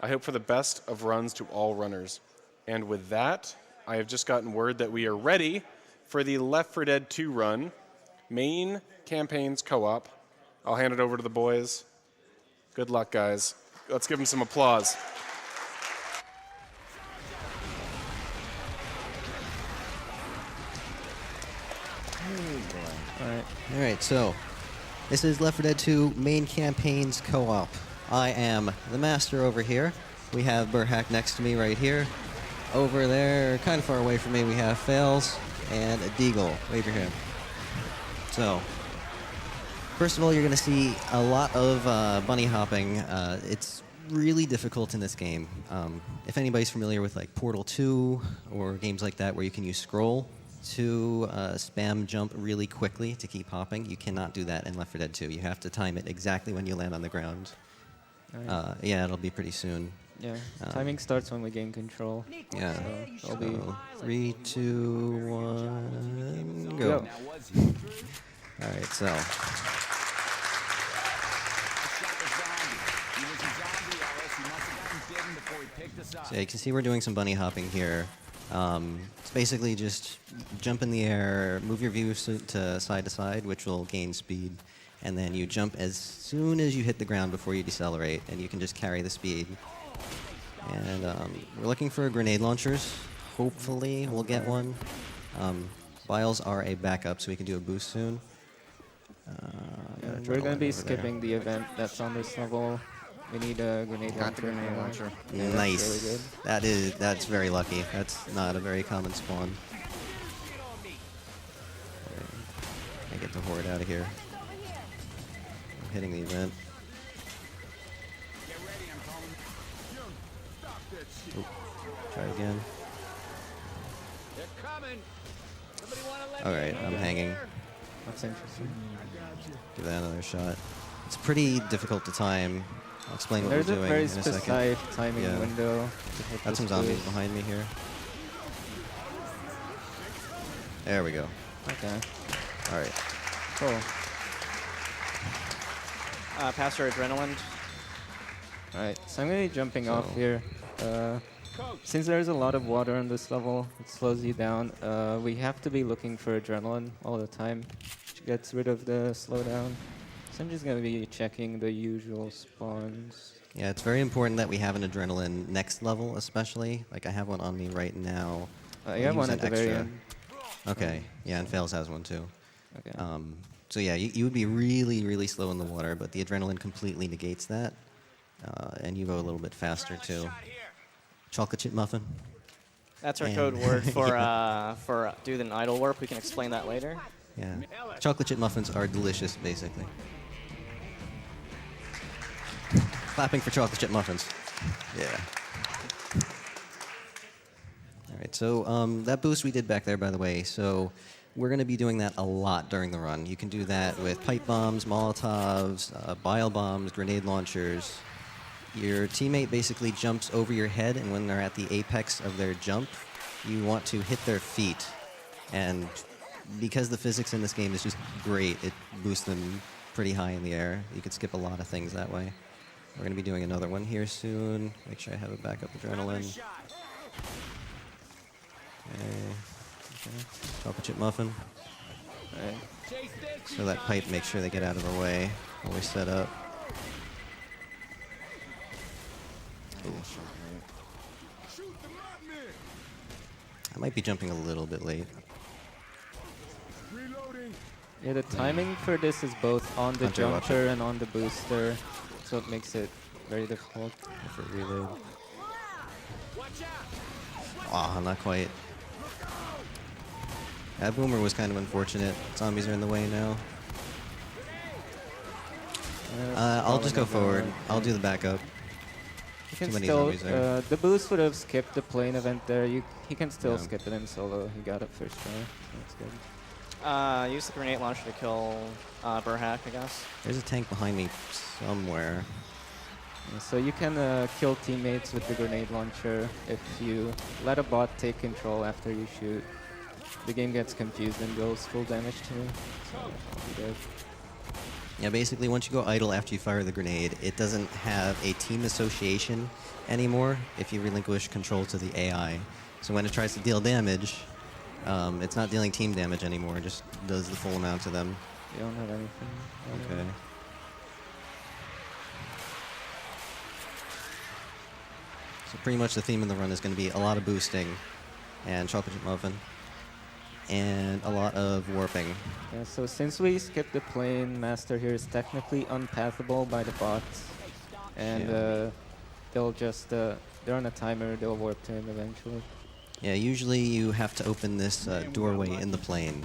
I hope for the best of runs to all runners. And with that, I have just gotten word that we are ready for the Left 4 Dead 2 run, main campaigns co-op. I'll hand it over to the boys. Good luck, guys. Let's give them some applause. All right, so this is Left 4 Dead 2 main campaigns co-op. I am the master over here. We have burhac next to me right here. Over there, kind of far away from me, we have MrFailzzz and deagle. Wave your hand. So, first of all, you're going to see a lot of bunny hopping. It's really difficult in this game. If anybody's familiar with like Portal 2 or games like that where you can use scroll to spam jump really quickly to keep hopping, you cannot do that in Left 4 Dead 2. You have to time it exactly when you land on the ground. Right. Yeah, it'll be pretty soon. Yeah, timing starts when we gain control. Yeah. So it'll be 3, 2, 1, go. All right, so. So you can see we're doing some bunny hopping here. It's basically just jump in the air, move your view to side, which will gain speed, and then you jump as soon as you hit the ground before you decelerate, and you can just carry the speed. And we're looking for grenade launchers. Hopefully we'll get one. Vials are a backup, so we can do a boost soon. We're going to be skipping the event that's on this level. We need a grenade launcher. Got the grenade launcher. Yeah, nice. That's really good. That's very lucky. That's not a very common spawn. I get the horde out of here. I'm hitting the event. Oop. Try again. Alright, I'm hanging. That's interesting. Give that another shot. It's pretty difficult to time. I'll explain what There's we're a doing very in a second. specific timing window. Got some zombies behind me here. There we go. Okay. Alright. Cool. Pass your adrenaline. Alright, so I'm going to be jumping off here. Since there's a lot of water on this level, it slows you down. We have to be looking for adrenaline all the time, which gets rid of the slowdown. So I'm just going to be checking the usual spawns. Yeah, it's very important that we have an adrenaline next level, especially. Like, I have one on me right now. You have one at the very end. Okay, yeah, and MrFailzzz has one too. Okay. So yeah, you would be really, really slow in the water, but the adrenaline completely negates that. And you go a little bit faster too. Chocolate chip muffin. That's our code word for do the idle warp. We can explain that later. Yeah, chocolate chip muffins are delicious, basically. Clapping for chocolate chip muffins. Yeah. All right, so that boost we did back there, by the way, so we're going to be doing that a lot during the run. You can do that with pipe bombs, Molotovs, bile bombs, grenade launchers. Your teammate basically jumps over your head, and when they're at the apex of their jump, you want to hit their feet. And because the physics in this game is just great, it boosts them pretty high in the air. You can skip a lot of things that way. We're going to be doing another one here soon. Make sure I have a backup adrenaline. Okay. Chocolate chip muffin. Right. So that pipe, make sure they get out of our way while we set up. I might be jumping a little bit late. Yeah, the timing for this is both on the Hunter, jumper and on the booster, so it makes it very difficult. For reload. Ah, not quite. That boomer was kind of unfortunate. Zombies are in the way now. I'll just go forward. I'll do the backup. You can Too many still, zombies there. the boost would have skipped the plane event there. He can still skip it in solo. He got it first try. That's good. Use the grenade launcher to kill burhac, I guess. There's a tank behind me somewhere. Yeah, so you can kill teammates with the grenade launcher if you let a bot take control after you shoot. The game gets confused and goes full damage to you. So that'll be good. Yeah, basically, once you go idle after you fire the grenade, it doesn't have a team association anymore if you relinquish control to the AI. So when it tries to deal damage, it's not dealing team damage anymore. It just does the full amount to them. You don't have anything. Okay. So pretty much the theme of the run is going to be a lot of boosting and chocolate chip muffin and a lot of warping. Yeah, so since we skipped the plane, Master here is technically unpathable by the bots. And they'll just, they're on a timer, they'll warp to him eventually. Yeah, usually you have to open this doorway in the plane.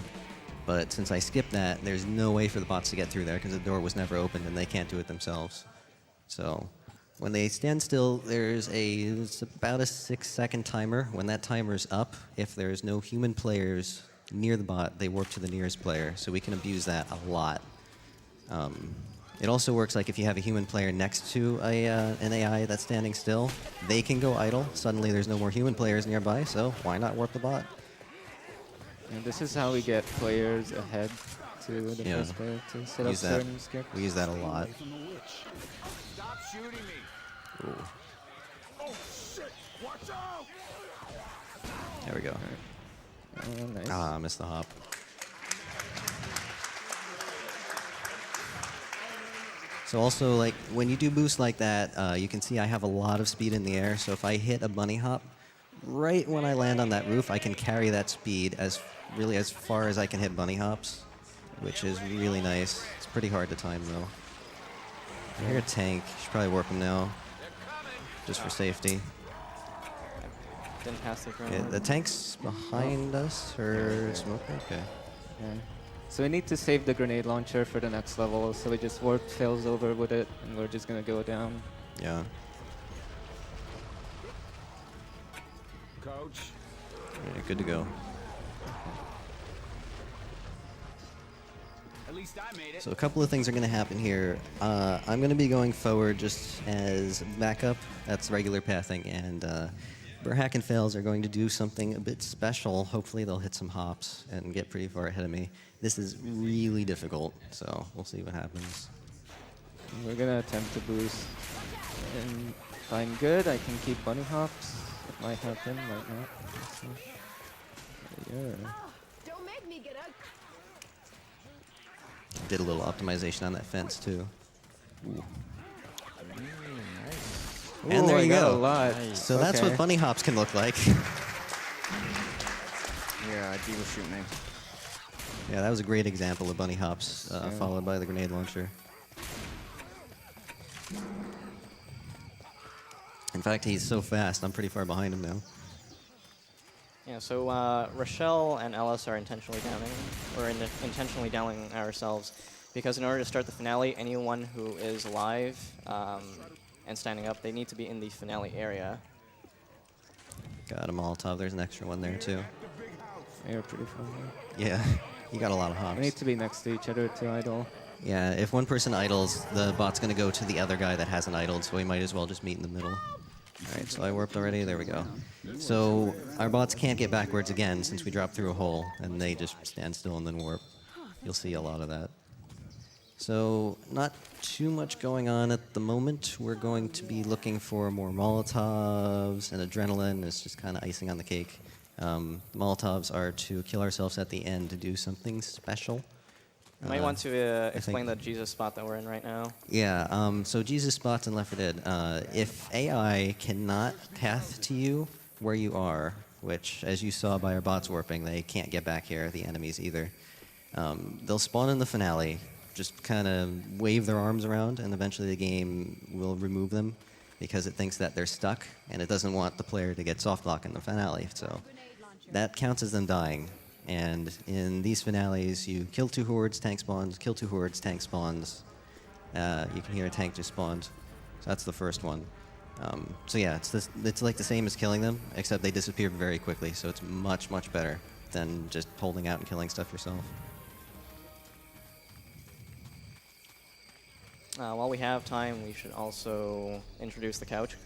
But since I skipped that, there's no way for the bots to get through there because the door was never opened and they can't do it themselves. So when they stand still, it's about a 6-second timer. When that timer's up, if there's no human players near the bot, they warp to the nearest player. So we can abuse that a lot. It also works like if you have a human player next to an AI that's standing still, they can go idle. Suddenly there's no more human players nearby, so why not warp the bot? And this is how we get players ahead to the first player to set up certain skips. We use that a lot. Stop shooting me. Ooh. Oh shit! Watch out! There we go. Oh, nice. Ah, I missed the hop. So also, like, when you do boost like that, you can see I have a lot of speed in the air. So if I hit a bunny hop, right when I land on that roof, I can carry that speed as far as I can hit bunny hops, which is really nice. It's pretty hard to time, though. I hear a tank. You should probably warp him now, just for safety. Didn't pass the Yeah, grenade. the tank's behind us, or smoking? Okay. Yeah. So we need to save the grenade launcher for the next level, so we just warp Failzzz over with it, and we're just gonna go down. Yeah. Coach. Yeah, good to go. At least I made it. So a couple of things are going to happen here. I'm going to be going forward just as backup. That's regular pathing, and burhac and Failzzz are going to do something a bit special. Hopefully they'll hit some hops and get pretty far ahead of me. This is really difficult, so we'll see what happens. We're gonna attempt to boost, and if I'm good, I can keep bunny hops. It might happen, might not. Let's see. Yeah. Don't make me get up. Did a little optimization on that fence, too. Ooh, And there I you got go. a lot. So that's what bunny hops can look like. Yeah, Deagle shoot me. Yeah, that was a great example of bunny hops, followed by the grenade launcher. In fact, he's so fast, I'm pretty far behind him now. Yeah, so Rochelle and Ellis are intentionally downing. We're intentionally downing ourselves because in order to start the finale, anyone who is alive and standing up, they need to be in the finale area. Got a Molotov, there's an extra one there, too. You're pretty far away. Yeah, you got a lot of We hops. need to be next to each other to idle. Yeah, if one person idles, the bot's going to go to the other guy that hasn't idled, so we might as well just meet in the middle. All right, so I warped already. There we go. So our bots can't get backwards again since we dropped through a hole, and they just stand still and then warp. You'll see a lot of that. So not too much going on at the moment. We're going to be looking for more Molotovs and adrenaline. It's just kind of icing on the cake. Molotovs are to kill ourselves at the end to do something special. You might want to explain the Jesus spot that we're in right now. Yeah, so Jesus spots in Left 4 Dead. If AI cannot path to you where you are, which, as you saw by our bots warping, they can't get back here, the enemies either, they'll spawn in the finale, just kind of wave their arms around, and eventually the game will remove them because it thinks that they're stuck, and it doesn't want the player to get soft lock in the finale. So that counts as them dying. And in these finales, you kill 2 hordes, tank spawns, kill 2 hordes, tank spawns. You can hear a tank just spawned. So that's the first one. So yeah, it's like the same as killing them, except they disappear very quickly. So it's much, much better than just holding out and killing stuff yourself. While we have time, we should also introduce the couch.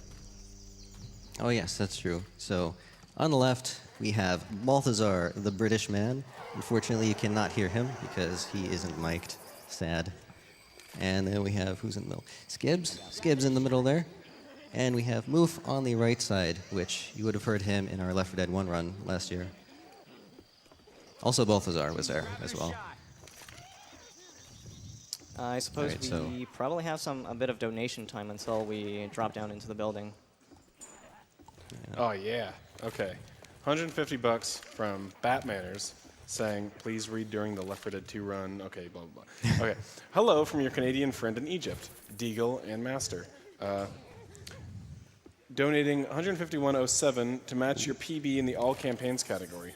Oh yes, that's true. So on the left, we have Balthazar, the British man. Unfortunately, you cannot hear him because he isn't mic'd. Sad. And then we have, who's in the middle? Skibbs. Skibbs in the middle there. And we have Moof on the right side, which you would have heard him in our Left 4 Dead 1 run last year. Also, Balthazar was there as well. I suppose Alright, so- we probably have a bit of donation time until we drop down into the building. Oh yeah. Okay. 150 bucks from Batmanners saying, please read during the Left 4 Dead 2 run. Okay, blah, blah, blah. Okay. Hello from your Canadian friend in Egypt, Deagle and Master. Donating 151.07 to match your PB in the all campaigns category.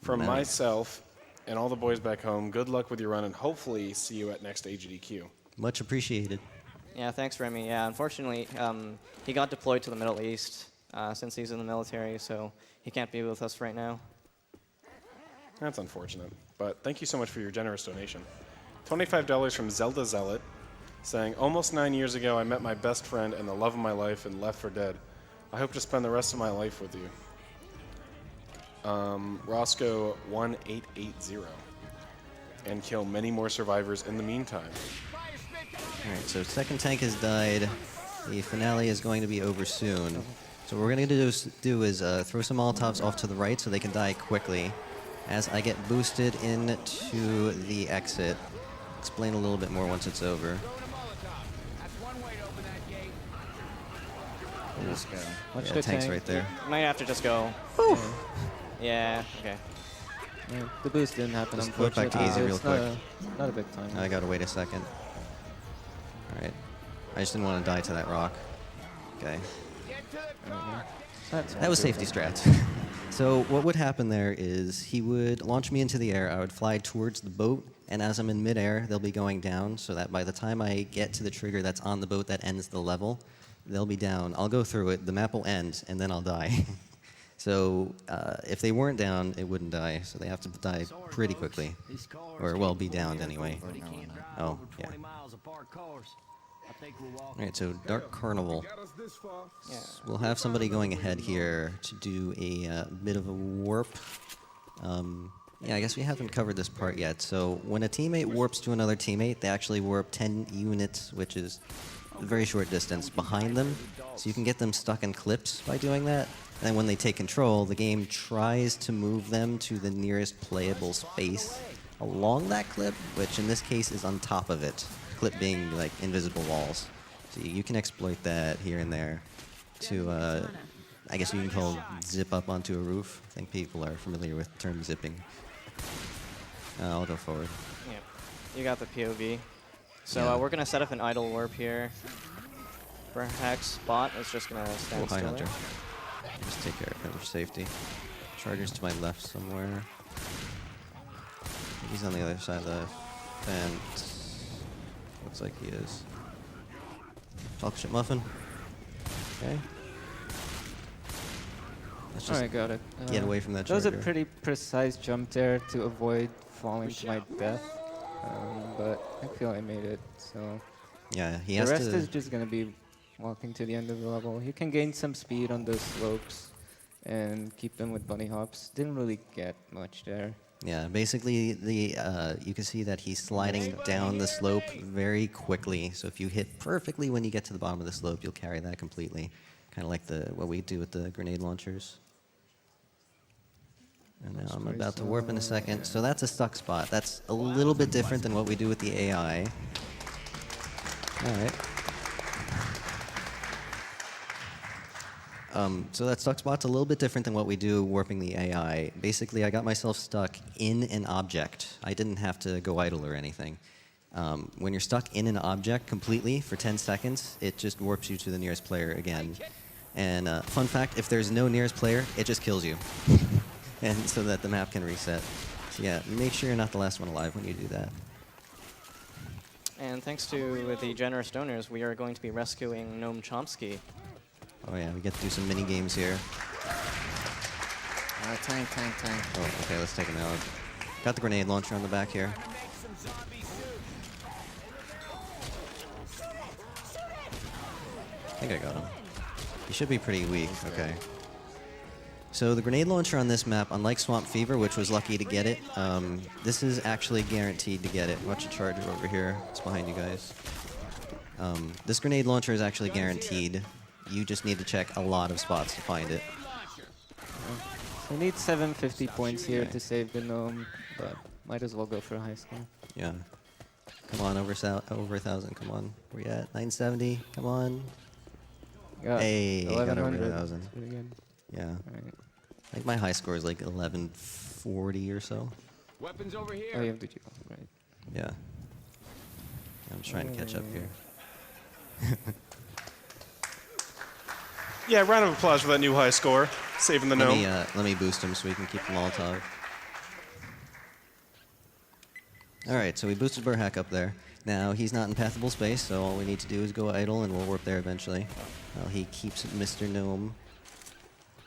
From Nice. myself and all the boys back home, good luck with your run and hopefully see you at next AGDQ. Much appreciated. Yeah, thanks, Remy. Yeah, unfortunately, he got deployed to the Middle East since he's in the military, so he can't be with us right now. That's unfortunate, but thank you so much for your generous donation. $25 from Zelda Zealot, saying, almost 9 years ago I met my best friend and the love of my life in Left 4 Dead. I hope to spend the rest of my life with you. Roscoe 1880, and kill many more survivors in the meantime. Alright, so second tank has died. The finale is going to be over soon. So what we're going to do is throw some Molotovs off to the right so they can die quickly. As I get boosted into the exit. Explain a little bit more once it's over. That's one way to open that gate. Let's go. Watch Yeah, the tank's tank. right there. Might have to just go. Yeah, okay. Yeah, the boost didn't happen, Just flip back to unfortunately. easy so real it's not a big time. I gotta wait a second. Alright. I just didn't want to die to that rock. Okay. That was safety strats. So what would happen there is he would launch me into the air, I would fly towards the boat, and as I'm in midair, they'll be going down, so that by the time I get to the trigger that's on the boat that ends the level, they'll be down. I'll go through it, the map will end, and then I'll die. So if they weren't down, it wouldn't die, so they have to die pretty quickly. Or, well, be downed anyway. Oh, yeah. Alright, so Dark Carnival. Yeah. We'll have somebody going ahead here to do a bit of a warp. Yeah, I guess we haven't covered this part yet. So when a teammate warps to another teammate, they actually warp 10 units, which is a very short distance behind them. So you can get them stuck in clips by doing that. And then when they take control, the game tries to move them to the nearest playable space along that clip, which in this case is on top of it. Clip being like invisible walls. So you can exploit that here and there to, I guess you can call zip up onto a roof. I think people are familiar with the term zipping. I'll go forward. Yeah. You got the POV. So Yeah. we're going to set up an idle warp here. Burhac's bot is just going to stand Oh, hi, still. Hunter. Just take care of him for safety. Charger's to my left somewhere. I think he's on the other side of the fence. Looks like he is. Chocolate chip muffin. Okay. Let's just Alright, got it. get away from that That was a charger. pretty precise jump there to avoid falling to my death. But I feel I made it, so... Yeah, he The has rest to. is just gonna be walking to the end of the level. You can gain some speed on those slopes and keep them with bunny hops. Didn't really get much there. Yeah, basically you can see that he's sliding down the slope very quickly. So if you hit perfectly when you get to the bottom of the slope, you'll carry that completely. Kind of like what we do with the grenade launchers. And now I'm about to warp in a second. So that's a stuck spot. That's a little bit different than what we do with the AI. All right. So that stuck spot's a little bit different than what we do warping the AI. Basically, I got myself stuck in an object. I didn't have to go idle or anything. When you're stuck in an object completely for 10 seconds, it just warps you to the nearest player again. And fun fact, if there's no nearest player, it just kills you. And so that the map can reset. So yeah, make sure you're not the last one alive when you do that. And thanks to the generous donors, we are going to be rescuing Noam Chomsky. Oh yeah, we get to do some mini games here. Tank. Oh, okay, let's take him out. Got the grenade launcher on the back here. I think I got him. He should be pretty weak. Okay. So the grenade launcher on this map, unlike Swamp Fever, which was lucky to get it, this is actually guaranteed to get it. Watch a charger over here. It's behind you guys. This grenade launcher is actually guaranteed. You just need to check a lot of spots to find it. We need 750 points here Okay. to save the gnome, but might as well go for a high score. Yeah. Come on, over 1,000. Come on. Where you at? 970. Come on. Got Hey, got over 1100. 1,000. Pretty good. Yeah. Alright. I think my high score is like 1140 or so. Weapons over here. Oh, you have the jewel, right. Yeah. I'm just trying to catch up here. Yeah, round of applause for that new high score. Saving the gnome. Let me boost him so we can keep the Molotov. All right, so we boosted burhac up there. Now he's not in pathable space, so all we need to do is go idle, and we'll warp there eventually. While he keeps Mr. Gnome.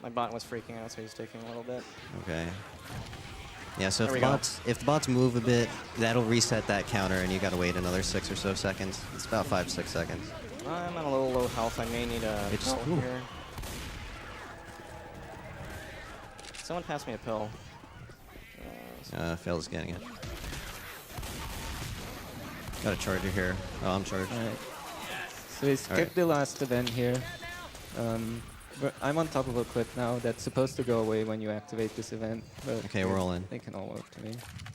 My bot was freaking out, so he's taking a little bit. Okay. Yeah, so There if we go. the bots move a bit, that'll reset that counter, and you got to wait another 6 or so seconds. It's about 5-6 seconds. I'm on a little low health. I may need a It's- pill ooh. here. Someone pass me a pill. Fail's getting it. Got a charger here. Oh, I'm charged. Alright. So we skipped Alright. the last event here. But I'm on top of a clip now that's supposed to go away when you activate this event. But Okay, we're all in. They can all work to me.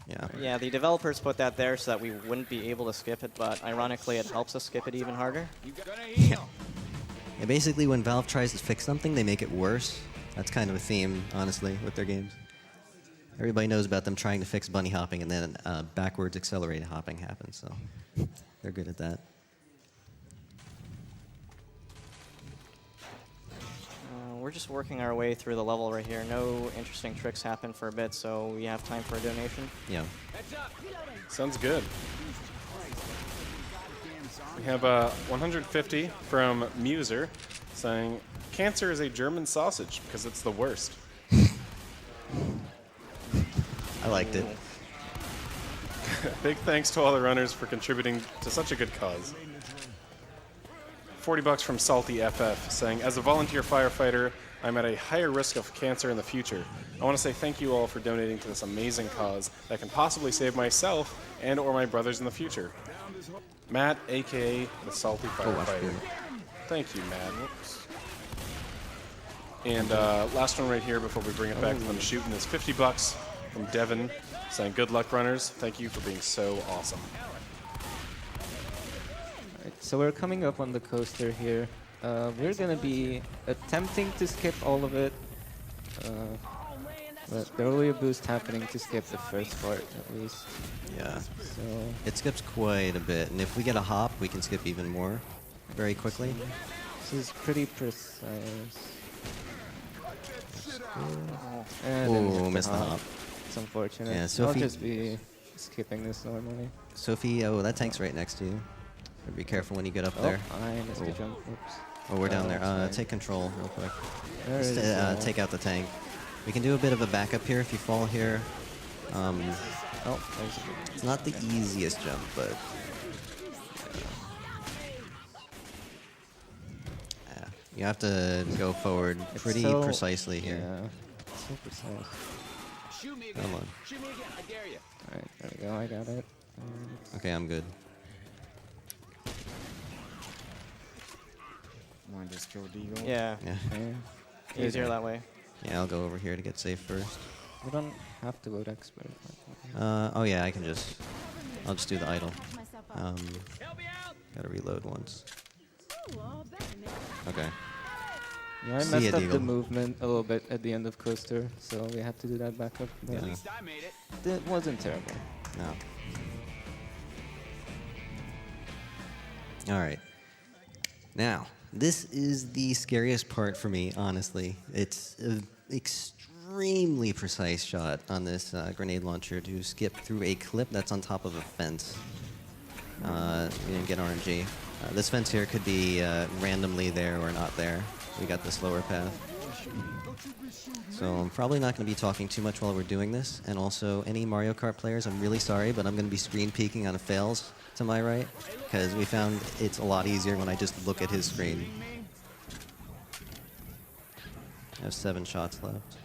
Yeah. Yeah, the developers put that there so that we wouldn't be able to skip it, but ironically it helps us skip it even harder. Gonna heal. Yeah, basically, when Valve tries to fix something, they make it worse. That's kind of a theme, honestly, with their games. Everybody knows about them trying to fix bunny hopping, and then backwards accelerated hopping happens, so they're good at that. We're just working our way through the level right here. No interesting tricks happen for a bit, so we have time for a donation. Yeah. Heads up. Sounds good. We have 150 from Muser saying, "Cancer is a German sausage because it's the worst." I liked it. Big thanks to all the runners for contributing to such a good cause. 40 bucks from Salty FF saying, "As a volunteer firefighter, I'm at a higher risk of cancer in the future. I want to say thank you all for donating to this amazing cause that can possibly save myself and or my brothers in the future." Matt, aka the Salty Firefighter. Thank you, Matt. Whoops. And last one right here before we bring it back to them shooting is 50 bucks from Devin saying, "Good luck, runners. Thank you for being so awesome." Alright, so we're coming up on the coaster here. We're gonna be attempting to skip all of it. But there will be a boost happening to skip the first part at least. Yeah. So It skips quite a bit, and if we get a hop, we can skip even more very quickly. this is pretty precise. And Ooh, missed the hop. It's unfortunate. Yeah, I'll Sophie- just be skipping this normally. Sophie, oh, that tank's right next to you. Be careful when you get up Oh, there. I missed the Oh. jump. Oops. Oh, we're down there. sorry. Take control real quick. There Just is, take out the tank. We can do a bit of a backup here if you fall here. Oh, there's a It's not the easiest jump, but yeah, you have to go forward It's pretty so- precisely here. Yeah, it's so precise. Shoot me again. Come on. Shoot me again. I dare you. Alright, there we go, I got it. Okay, I'm good. Want to just kill Deagle? Yeah, Yeah, Okay. easier that way. yeah. I'll go over here to get safe first. We don't have to vote expert. Oh yeah, I'll just do the idle. Help me out. Gotta reload once. Okay. Yeah, I See messed ya, up the Deagle. movement a little bit at the end of coaster, so we had to do that backup. But At Yeah. least I made it. it wasn't terrible. No. All right. Now, this is the scariest part for me, honestly. It's an extremely precise shot on this grenade launcher to skip through a clip that's on top of a fence. We didn't get RNG. This fence here could be randomly there or not there. We got the slower path. So I'm probably not going to be talking too much while we're doing this. And also, any Mario Kart players, I'm really sorry, but I'm going to be screen peeking on a Failzzz to my right, because we found it's a lot easier when I just look at his screen. I have 7 shots left.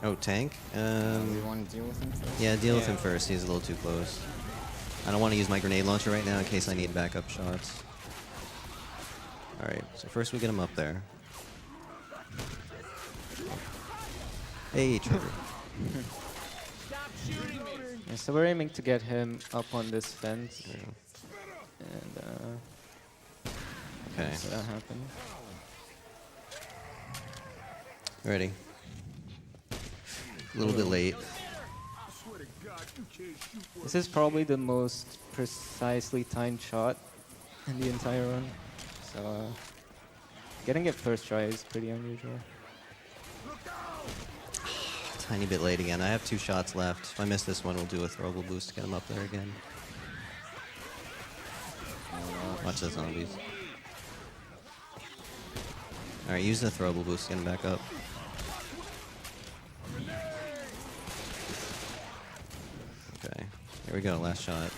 Oh, tank? We want to deal with him first? Yeah, deal with him first. He's a little too close. I don't want to use my grenade launcher right now in case I need backup shots. Alright, so first we get him up there. Hey, Trevor. Yeah, so we're aiming to get him up on this fence. And Okay, so that happened. ready. A little bit late. This is probably the most precisely timed shot in the entire run. So getting it first try is pretty unusual. Tiny bit late again. I have 2 shots left. If I miss this one, we'll do a throwable boost to get him up there again. Watch the zombies. Alright, use the throwable boost to get him back up. Okay, here we go, last shot.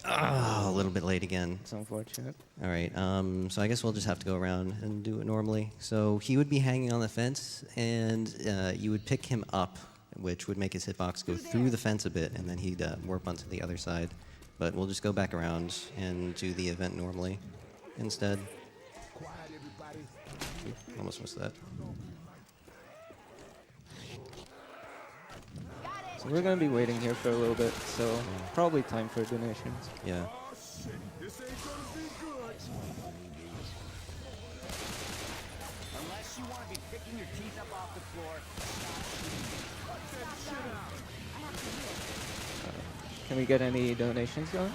Ah, a little bit late again. It's unfortunate. All right, so I guess we'll just have to go around and do it normally. So he would be hanging on the fence, and you would pick him up, which would make his hitbox go through the fence a bit, and then he'd warp onto the other side. But we'll just go back around and do the event normally instead. Almost missed that. So we're going to be waiting here for a little bit, so probably time for donations. Yeah. Unless you want to be picking your teeth up off the floor. Can we get any donations going?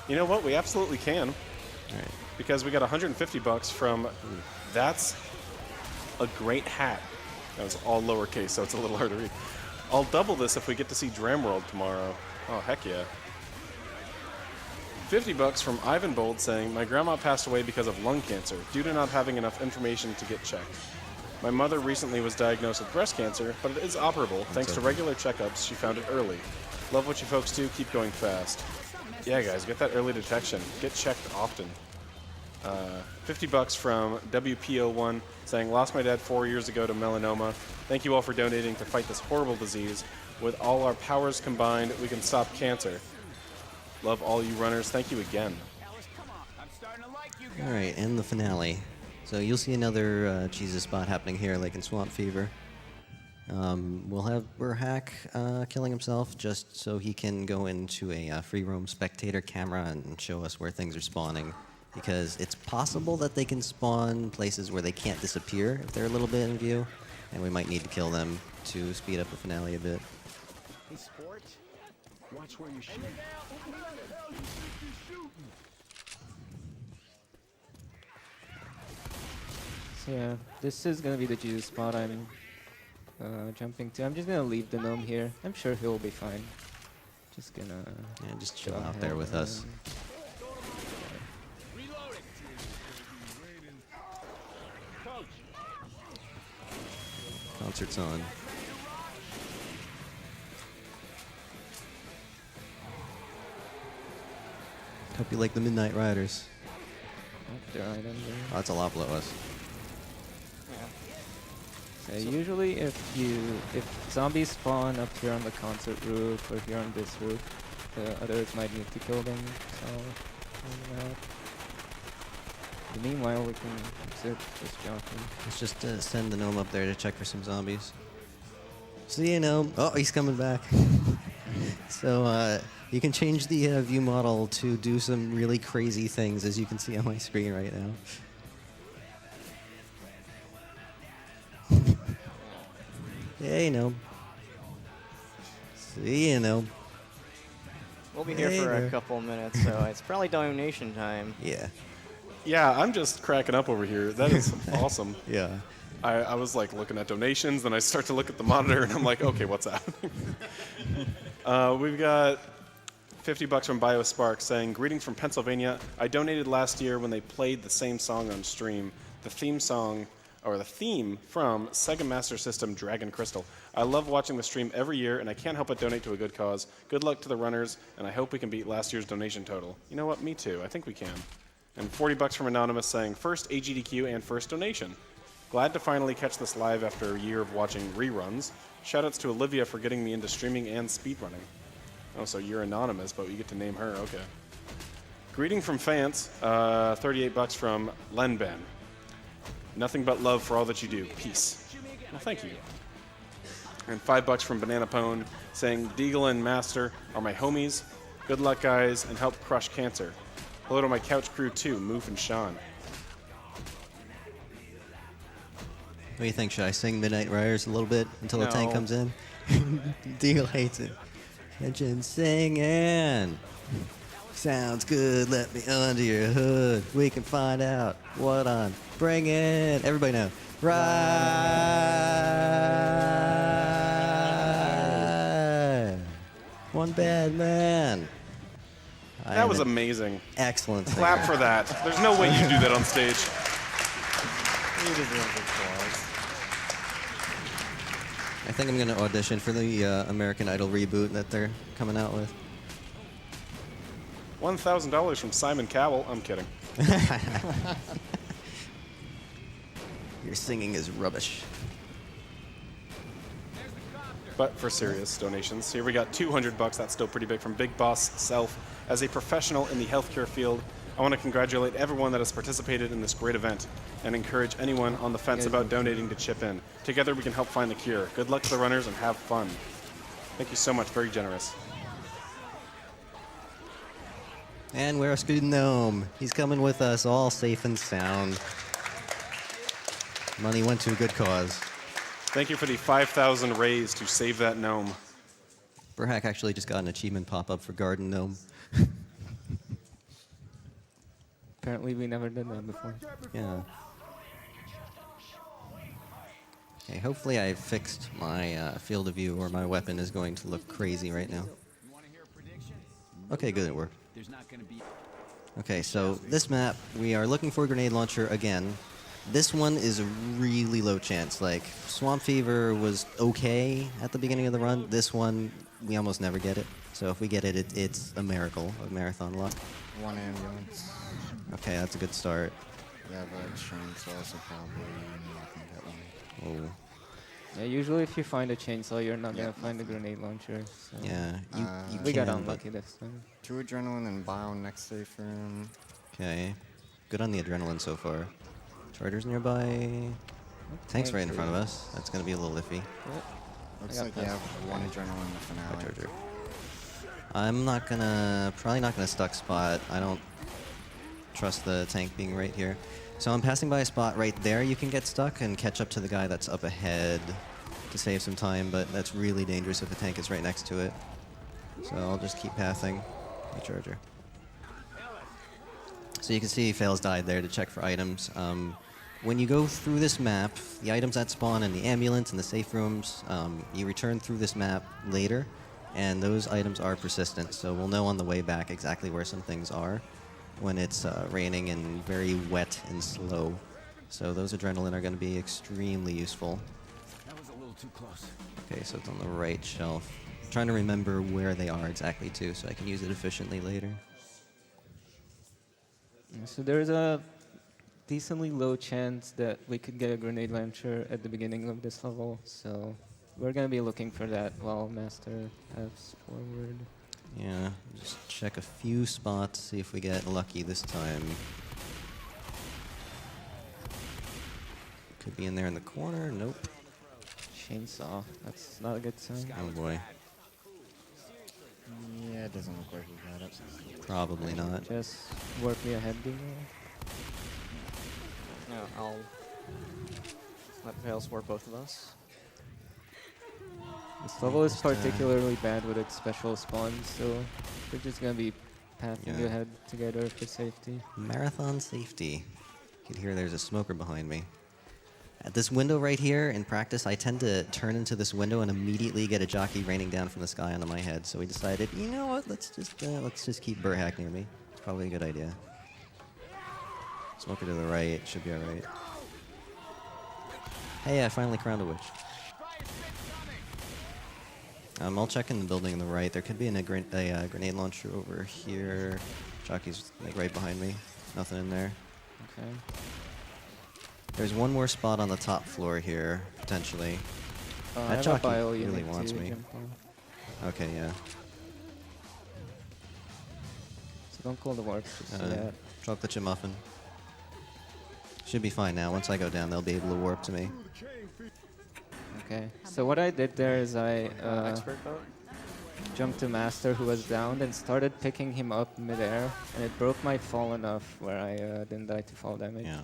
You know what? We absolutely can. All right. Because we got 150 bucks from That's a Great Hat. That was all lowercase, so it's a little hard to read. I'll double this if we get to see Dram World tomorrow. Oh, heck yeah. 50 bucks from Ivan Bold saying, my grandma passed away because of lung cancer due to not having enough information to get checked. My mother recently was diagnosed with breast cancer, but it is operable. Thanks to regular checkups, she found it early. Love what you folks do. Keep going fast. Yeah, guys, get that early detection. Get checked often. 50 bucks from WPO1 saying, lost my dad 4 years ago to melanoma. Thank you all for donating to fight this horrible disease. With all our powers combined, we can stop cancer. Love all you runners. Thank you again. All right, and the finale. So you'll see another Jesus spot happening here, like in Swamp Fever. We'll have burhac killing himself just so he can go into a free roam spectator camera and show us where things are spawning. Because it's possible that they can spawn places where they can't disappear if they're a little bit in view, and we might need to kill them to speed up the finale a bit. Hey, sport. Watch where you shoot. So yeah, this is going to be the Jesus spot I'm jumping to. I'm just going to leave the gnome here. I'm sure he'll be fine. Just going to... Yeah, just chill out there with us. Concert's on. Hope you like the Midnight Riders. They're right under. Oh, that's a lot below us. So usually if zombies spawn up here on the concert roof or here on this roof, the others might need to kill them, so meanwhile we can sit just jockeying. Let's just send the gnome up there to check for some zombies. See you, gnome. Oh, he's coming back. So you can change the view model to do some really crazy things, as you can see on my screen right now. Hey, gnome. See you, gnome. We'll be here Hey for there. a couple minutes, so it's probably donation time. Yeah. Yeah, I'm just cracking up over here. That is awesome. Yeah. I was like looking at donations, then I start to look at the monitor, and I'm like, okay, what's happening? We've got 50 bucks from BioSpark saying, greetings from Pennsylvania. I donated last year when they played the same song on stream. The theme song or the theme from Sega Master System Dragon Crystal. I love watching the stream every year, and I can't help but donate to a good cause. Good luck to the runners, and I hope we can beat last year's donation total. You know what? Me too. I think we can. And 40 bucks from Anonymous saying, first AGDQ and first donation. Glad to finally catch this live after a year of watching reruns. Shoutouts to Olivia for getting me into streaming and speedrunning. Oh, so you're Anonymous, but you get to name her. Okay. Greeting from fans. 38 bucks from Lenben. Nothing but love for all that you do. Peace. Well, thank you. And 5 bucks from Banana Pone saying, Deagle and Master are my homies. Good luck, guys, and help crush cancer. Hello to my couch crew, too, Moof and Sean. What do you think? Should I sing Midnight Riders a little bit until the tank No. comes in? Deagle hates it. Attention singing. Sounds good. Let me under your hood. We can find out what I'm bringing. Everybody know. Right. One bad man. That was amazing. Excellent. Clap for that. There's no way you do that on stage. You deserve applause. I think I'm going to audition for the American Idol reboot that they're coming out with. $1,000 from Simon Cowell. I'm kidding. Your singing is rubbish. But for serious donations, here we got 200 bucks. That's still pretty big from Big Boss Self. As a professional in the healthcare field, I want to congratulate everyone that has participated in this great event and encourage anyone on the fence about donating to chip in. Together we can help find the cure. Good luck to the runners and have fun. Thank you so much. Very generous. And we're a student gnome. He's coming with us, all safe and sound. Money went to a good cause. Thank you for the 5,000 raise to save that gnome. Burhac actually just got an achievement pop-up for Garden Gnome. Apparently we never did that before. Yeah. Okay, hopefully I fixed my field of view or my weapon is going to look crazy right now. Okay, good, it worked. Okay, so this map, we are looking for a grenade launcher again. This one is a really low chance. Like, Swamp Fever was okay at the beginning of the run. This one, we almost never get it. So if we get it, it's a miracle of marathon luck. One ambulance. Okay, that's a good start. We have a chainsaw, so probably not gonna get one. Oh, Yeah, usually if you find a chainsaw, you're not gonna find a grenade launcher. So yeah. You we got can, unlucky this time. 2 adrenaline and bio next safe room. Okay. Good on the adrenaline so far. Chargers nearby. Tank's right in front of us. That's going to be a little iffy. Looks got like you this. have 1 adrenaline in the Hi, finale. Charger. I'm not going to... Probably not going to stuck spot. I don't trust the tank being right here. So I'm passing by a spot right there. You can get stuck and catch up to the guy that's up ahead to save some time, but that's really dangerous if the tank is right next to it. So I'll just keep passing. Hey, Charger. So you can see Failzzz died there to check for items. When you go through this map, the items that spawn in the ambulance and the safe rooms, you return through this map later, and those items are persistent. So we'll know on the way back exactly where some things are when it's raining and very wet and slow. So those adrenaline are going to be extremely useful. That was a little too close. Okay, so it's on the right shelf. I'm trying to remember where they are exactly too, so I can use it efficiently later. Yeah, so there's a decently low chance that we could get a grenade launcher at the beginning of this level, so we're gonna be looking for that while Master paths forward. Yeah, just check a few spots, see if we get lucky this time. Could be in there in the corner. Nope. Chainsaw, that's not a good sign. Oh boy. Yeah, it doesn't look like we got it. Probably not. Just work me ahead, Deagle. No, I'll let Failzzz work both of us. This level is Just, particularly bad with its special spawns, so we're just gonna be pathing Yeah. ahead together for safety. Marathon safety. You can hear there's a smoker behind me. At this window right here, in practice, I tend to turn into this window and immediately get a jockey raining down from the sky onto my head. So we decided, you know what? Let's just keep Burhac near me. It's probably a good idea. Smoker to the right, should be all right. Hey, I finally crowned a witch. I'll check in the building on the right. There could be a grenade launcher over here. Jockey's like right behind me. Nothing in there. Okay. There's one more spot on the top floor here, potentially. I That have a jockey bio really unit wants to me. jump on. Okay, yeah. So don't call the warp just yet. Chocolate chip muffin. Should be fine now. Once I go down, they'll be able to warp to me. Okay. So what I did there is I Expert vote? jumped to Master who was downed and started picking him up midair, and it broke my fall enough where I didn't die to fall damage. Yeah.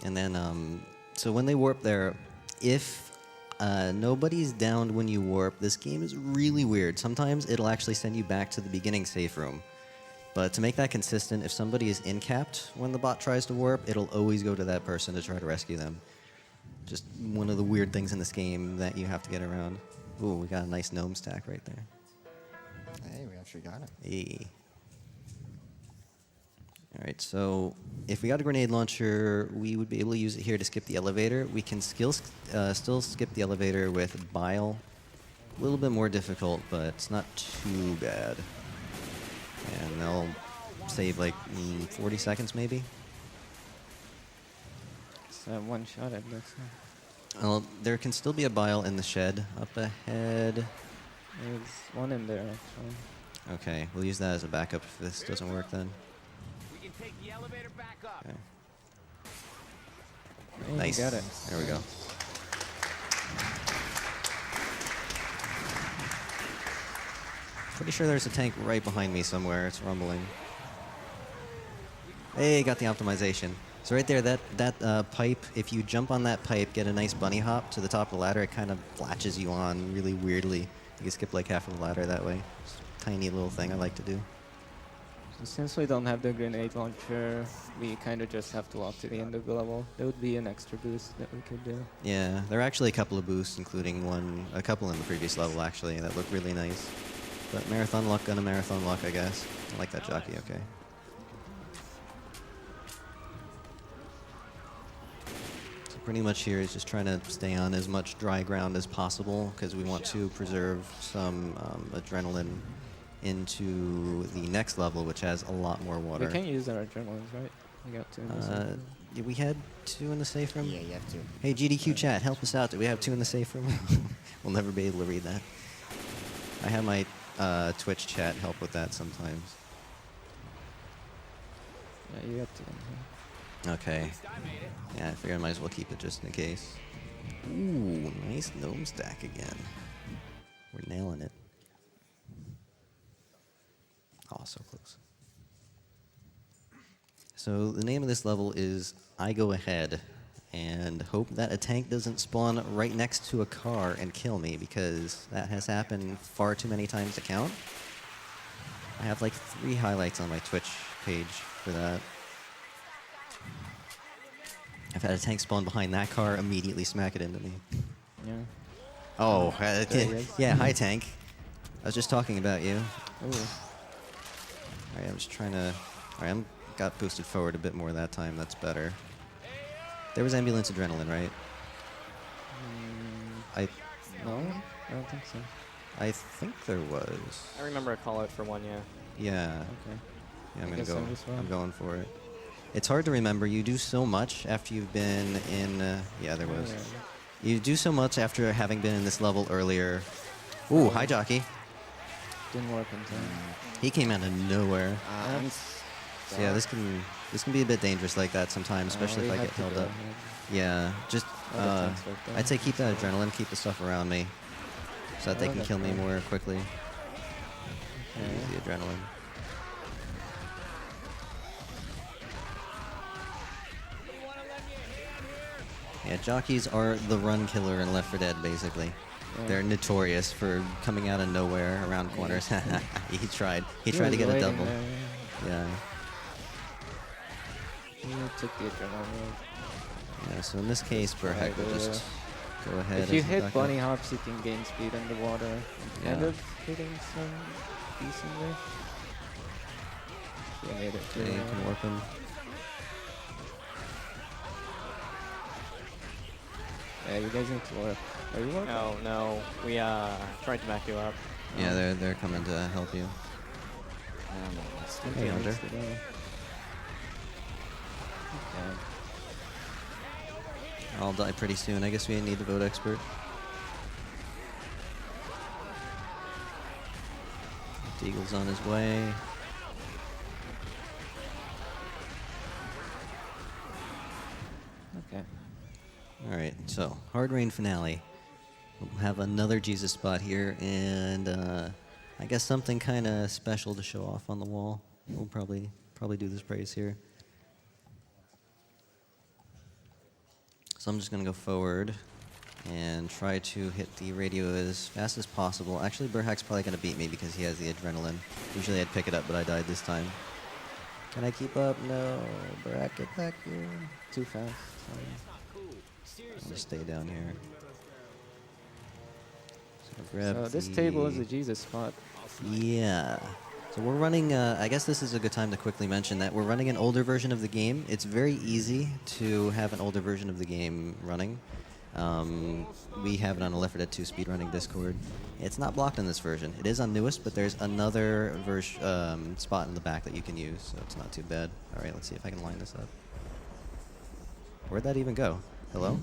And then, so when they warp there, if nobody's downed when you warp, this game is really weird. Sometimes it'll actually send you back to the beginning safe room. But to make that consistent, if somebody is in-capped when the bot tries to warp, it'll always go to that person to try to rescue them. Just one of the weird things in this game that you have to get around. Ooh, we got a nice gnome stack right there. Hey, we actually got it. Hey. All right, so if we got a grenade launcher, we would be able to use it here to skip the elevator. We can still skip the elevator with bile. A little bit more difficult, but it's not too bad. And they'll save like 40 seconds maybe. It's one shot at this. Well, there can still be a bile in the shed up ahead. There's one in there actually. Okay, we'll use that as a backup if this doesn't work then. We can take the elevator back up. Okay. Hey, Nice. You got it. There we go. Pretty sure there's a tank right behind me somewhere. It's rumbling. Hey, got the optimization. So right there, that pipe, if you jump on that pipe, get a nice bunny hop to the top of the ladder, it kind of latches you on really weirdly. You can skip like half of the ladder that way. It's a tiny little thing I like to do. So since we don't have the grenade launcher, we kind of just have to walk to the end of the level. There would be an extra boost that we could do. Yeah, there are actually a couple of boosts, including a couple in the previous level actually, that look really nice. But marathon luck, gonna marathon luck, I guess. I like that jockey, okay. So pretty much here is just trying to stay on as much dry ground as possible because we want to preserve some adrenaline into the next level, which has a lot more water. We can use our adrenalines, right? We got two in the safe room. Yeah, we had 2 in the safe room? Yeah, you have to. Hey, GDQ chat, help us out. Do we have 2 in the safe room? We'll never be able to read that. I have my Twitch chat help with that sometimes. Yeah, you got two in here. Okay. Yeah, I figure I might as well keep it just in case. Ooh, nice gnome stack again. We're nailing it. Oh, so close. So the name of this level is I Go Ahead, and hope that a tank doesn't spawn right next to a car and kill me, because that has happened far too many times to count. I have like 3 highlights on my Twitch page for that. I've had a tank spawn behind that car, immediately smack it into me. Yeah. Oh, There he is. yeah, hi tank. I was just talking about you. Ooh. Alright, I'm just trying to... Alright, I got boosted forward a bit more that time, that's better. There was ambulance adrenaline, right? No, I don't think so. I think there was. I remember a call out for one, yeah. Yeah. Okay. Yeah, I'm I gonna guess go. I'm just wrong. I'm going for it. It's hard to remember. You do so much after you've been in. Yeah, there was. Yeah. You do so much after having been in this level earlier. Ooh, hi jockey. Didn't work in time. He came out of nowhere. I'm So yeah, this can be a bit dangerous like that sometimes, especially if we I have get to held go up. ahead. Yeah, just Oh, the tank's right there. I'd say keep that adrenaline, keep the stuff around me, so that they Oh, can that's kill me fine. more quickly. Okay. Use the adrenaline. Yeah, jockeys are the run killer in Left 4 Dead, basically. Yeah. They're notorious for coming out of nowhere around corners. He tried. He tried to was get a waiting double. there, Yeah. yeah. You took the adrenaline. Yeah. So in this case, burhac will just go ahead. If you as the hit backup. bunny hops, you can gain speed underwater. I'm kind Yeah. of hitting some decently. You made it Okay, through. you can warp him. Yeah, you guys need to warp. Are you warping? No, no. We tried to back you up. Yeah, they're coming to help you. Hey, Hunter. Okay. I'll die pretty soon. I guess we need the vote expert. Deagle's on his way. Okay. All right, so Hard Rain finale. We'll have another Jesus spot here, and I guess something kind of special to show off on the wall. We'll probably do this praise here. So I'm just gonna go forward and try to hit the radio as fast as possible. Actually, burhac's probably gonna beat me because he has the adrenaline. Usually I'd pick it up, but I died this time. Can I keep up? No, burhac, get back here. Too fast. I'll just stay down here. So grab So this the- table is a Jesus spot. Yeah. So we're running, I guess this is a good time to quickly mention that we're running an older version of the game. It's very easy to have an older version of the game running. We have it on a Left 4 Dead 2 speedrunning Discord. It's not blocked in this version. It is on newest, but there's another spot in the back that you can use, so it's not too bad. All right, let's see if I can line this up. Where'd that even go? Hello?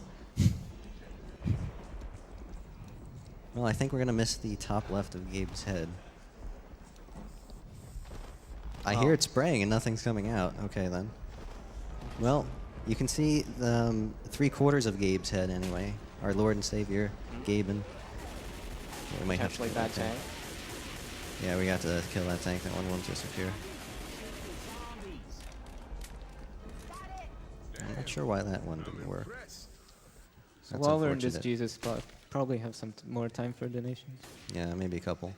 Well, I think we're going to miss the top left of Gabe's head. I hear it spraying and nothing's coming out. Okay, then. Well, you can see the 3/4 of Gabe's head anyway. Our Lord and Savior, Gaben. Yeah, we might have to Potentially kill bad that tank. tank. Yeah, we got to kill that tank. That one won't disappear. I'm not sure why that one didn't work. So That's while we're in this unfortunate. Jesus spot, probably have some more time for donations. Yeah, maybe a couple.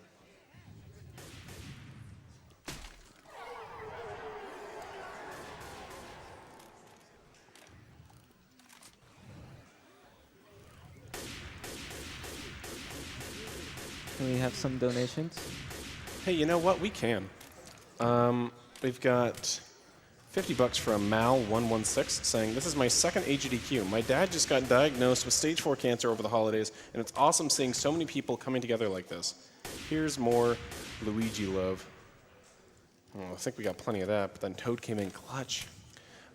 Can we have some donations? Hey, you know what? We can. We've got $50 from Mal116 saying, "This is my second AGDQ. My dad just got diagnosed with stage 4 cancer over the holidays, and it's awesome seeing so many people coming together like this. Here's more Luigi love." Oh, I think we got plenty of that, but then Toad came in clutch.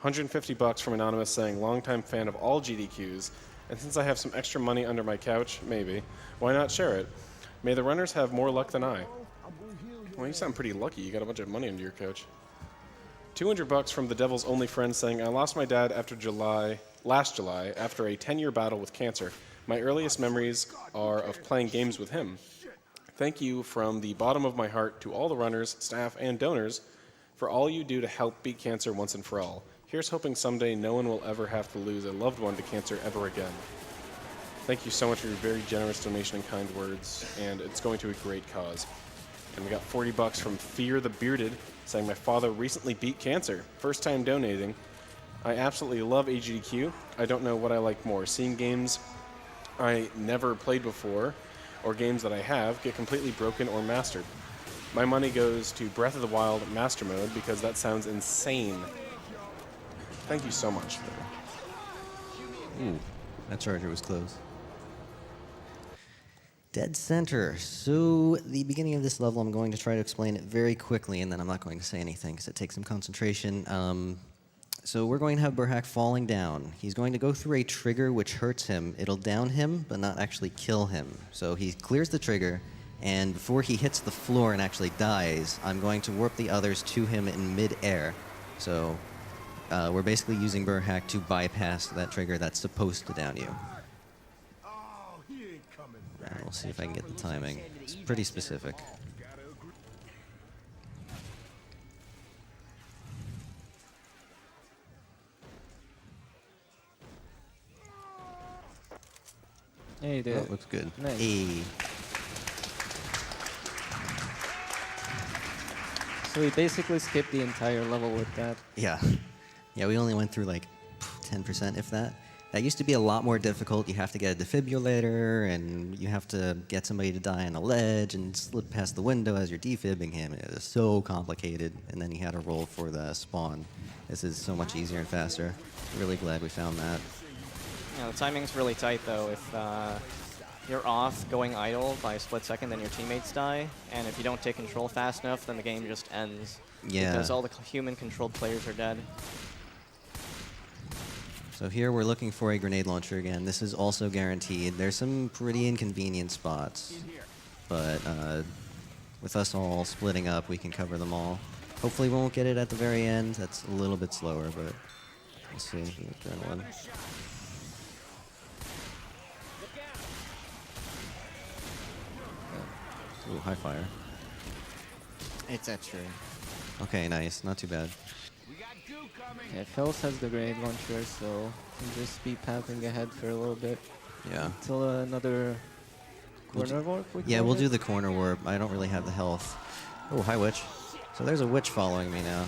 $150 from Anonymous saying, "Longtime fan of all GDQs, and since I have some extra money under my couch, maybe, why not share it? May the runners have more luck than I." Well, you sound pretty lucky. You got a bunch of money under your couch. $200 from the Devil's Only Friend saying, "I lost my dad last July after a 10-year battle with cancer. My earliest memories are of playing games with him. Thank you from the bottom of my heart to all the runners, staff, and donors for all you do to help beat cancer once and for all. Here's hoping someday no one will ever have to lose a loved one to cancer ever again." Thank you so much for your very generous donation and kind words, and it's going to a great cause. And we got $40 from Fear the Bearded saying, "My father recently beat cancer. First time donating. I absolutely love AGDQ. I don't know what I like more, seeing games I never played before or games that I have get completely broken or mastered. My money goes to Breath of the Wild Master Mode because that sounds insane." Thank you so much. Ooh, that charger was close. Dead center. So the beginning of this level, I'm going to try to explain it very quickly, and then I'm not going to say anything because it takes some concentration. So we're going to have burhac falling down. He's going to go through a trigger which hurts him. It'll down him, but not actually kill him. So he clears the trigger, and before he hits the floor and actually dies, I'm going to warp the others to him in mid-air. So we're basically using burhac to bypass that trigger that's supposed to down you. We'll see if I can get the timing. It's pretty specific. Hey, Oh, dude. it looks good. Nice. Hey. So we basically skipped the entire level with that. Yeah. Yeah, we only went through like 10%, if that. That used to be a lot more difficult. You have to get a defibrillator, and you have to get somebody to die on a ledge and slip past the window as you're defibbing him. It was so complicated, and then you had to roll for the spawn. This is so much easier and faster. Really glad we found that. Yeah, the timing's really tight though. If you're off going idle by a split second, then your teammates die, and if you don't take control fast enough, then the game just ends. Yeah. Because all the human-controlled players are dead. So here we're looking for a grenade launcher again. This is also guaranteed. There's some pretty inconvenient spots, but with us all splitting up, we can cover them all. Hopefully we won't get it at the very end. That's a little bit slower, but we'll see. Adrenaline. Ooh, high fire. It's a true. Okay, nice. Not too bad. Yeah, Fells has the grenade launcher, so we'll just be pathing ahead for a little bit Yeah. until another corner warp. Yeah, we'll do the corner warp. I don't really have the health. Oh, hi, witch. So there's a witch following me now.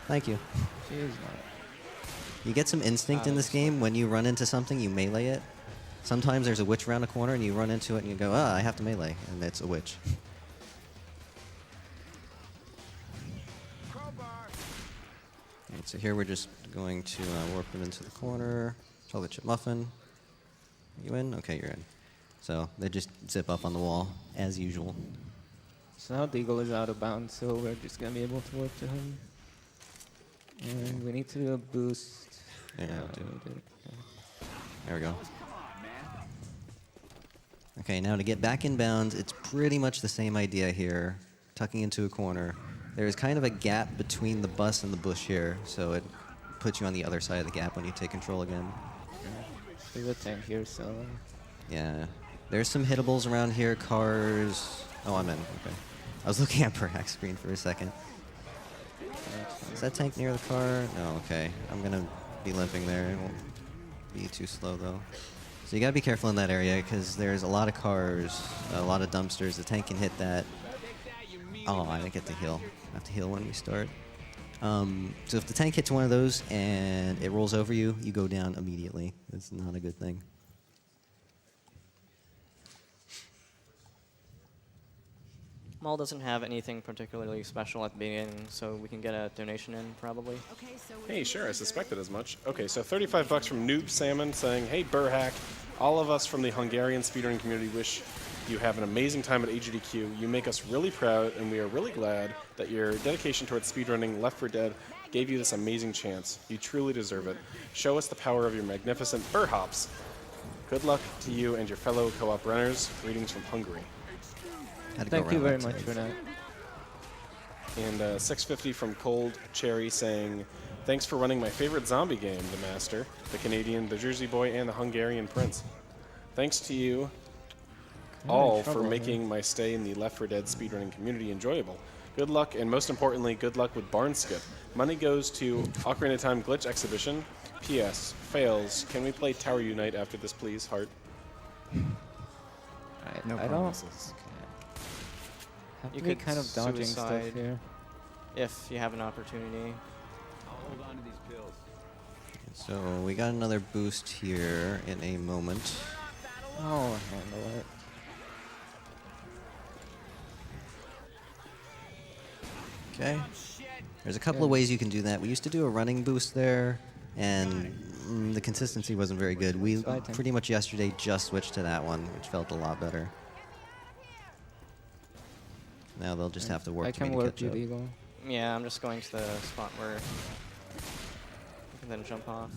Thank you. She is not. You get some instinct in this game. When you run into something, you melee it. Sometimes there's a witch around a corner, and you run into it, and you go, ah, I have to melee, and it's a witch. Alright, so here we're just going to warp them into the corner. Chocolate chip muffin. Are you in? Okay, you're in. So they just zip up on the wall, as usual. So now Deagle is out of bounds, so we're just gonna be able to warp to him. And we need to do a boost. Yeah, we do it. did. Yeah. There we go. Okay, now to get back in bounds, it's pretty much the same idea here. Tucking into a corner. There's kind of a gap between the bus and the bush here, so it puts you on the other side of the gap when you take control again. There's a tank here, so... Yeah. There's some hittables around here, cars... Oh, I'm in, okay. I was looking at burhac's screen for a second. Is that tank near the car? No, okay. I'm gonna be limping there. It won't be too slow, though. So you gotta be careful in that area, because there's a lot of cars, a lot of dumpsters. The tank can hit that. Oh, I didn't get to heal. I have to heal when we start. So if the tank hits one of those and it rolls over you, you go down immediately. It's not a good thing. Mall doesn't have anything particularly special at the beginning, so we can get a donation in, probably. Hey, sure, I suspected as much. Okay, so 35 bucks from Noob Salmon saying, hey, burhac, all of us from the Hungarian speedrunning community wish you have an amazing time at AGDQ. You make us really proud, and we are really glad that your dedication towards speedrunning Left 4 Dead gave you this amazing chance. You truly deserve it. Show us the power of your magnificent burhops. Good luck to you and your fellow co-op runners. Greetings from Hungary. Thank you very much for that. And 650 from Cold Cherry saying, thanks for running my favorite zombie game, The Master, the Canadian, the Jersey Boy, and the Hungarian Prince. Thanks to you all for making my stay in the Left 4 Dead speedrunning community enjoyable. Good luck, and most importantly, good luck with Barn Skip. Money goes to Ocarina of Time Glitch Exhibition. P.S. Failzzz, can we play Tower Unite after this, please? Heart. No I don't... promises. Have You to be could kind of dodging stuff suicide. here. If you have an opportunity. Hold on to these pills. So we got another boost here in a moment. I'll handle it. Okay. There's a couple of ways you can do that. We used to do a running boost there, and the consistency wasn't very good. We pretty much yesterday just switched to that one, which felt a lot better. Now they'll just have to work I to me can to work catch you, up. Deagle. Yeah, I'm just going to the spot where you can then jump off.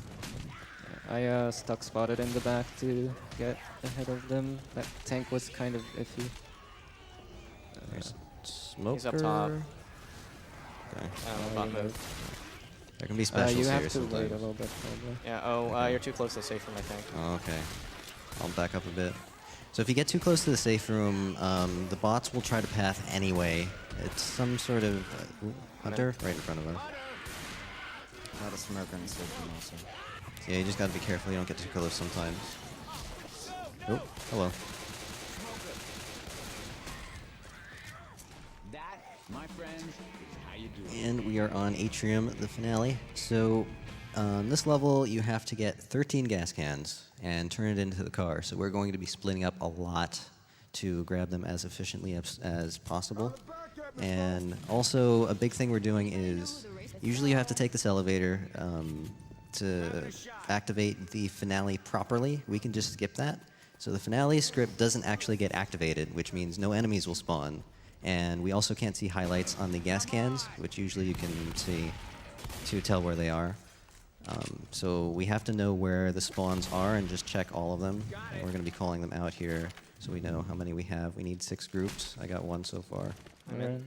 I stuck spotted in the back to get ahead of them. That tank was kind of iffy. There's smoker. He's up top. Okay. Bot move. There can be specials you here have to sometimes. wait a little bit, probably. Yeah, you're too close to the safe room, I think. Oh, okay. I'll back up a bit. So if you get too close to the safe room, the bots will try to path anyway. It's some sort of hunter right in front of us. A lot of smoke on the system also. Yeah, you just gotta be careful. You don't get too close sometimes. Oh, hello. That, my friends, is how you do it. And we are on Atrium, the finale. So on this level, you have to get 13 gas cans and turn it into the car. So we're going to be splitting up a lot to grab them as efficiently as possible. And also, a big thing we're doing is, usually you have to take this elevator. to activate the finale properly, we can just skip that. So the finale script doesn't actually get activated, which means no enemies will spawn. And we also can't see highlights on the gas cans, which usually you can see to tell where they are. So we have to know where the spawns are and just check all of them. And we're going to be calling them out here so we know how many we have. We need 6 groups. I got 1 so far. I'm in.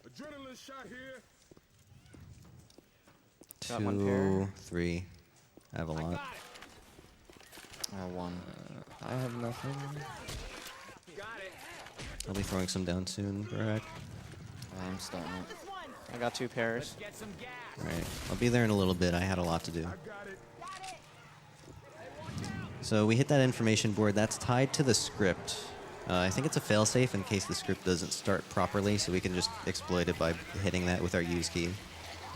Adrenaline shot here. Got 1 2, pair. 3. I have a lot. I have 1. I have nothing. I'll be throwing some down soon, burhac. I'm starting it. I got 2 pairs. Alright, I'll be there in a little bit. I had a lot to do. So we hit that information board. That's tied to the script. I think it's a failsafe in case the script doesn't start properly, so we can just exploit it by hitting that with our use key.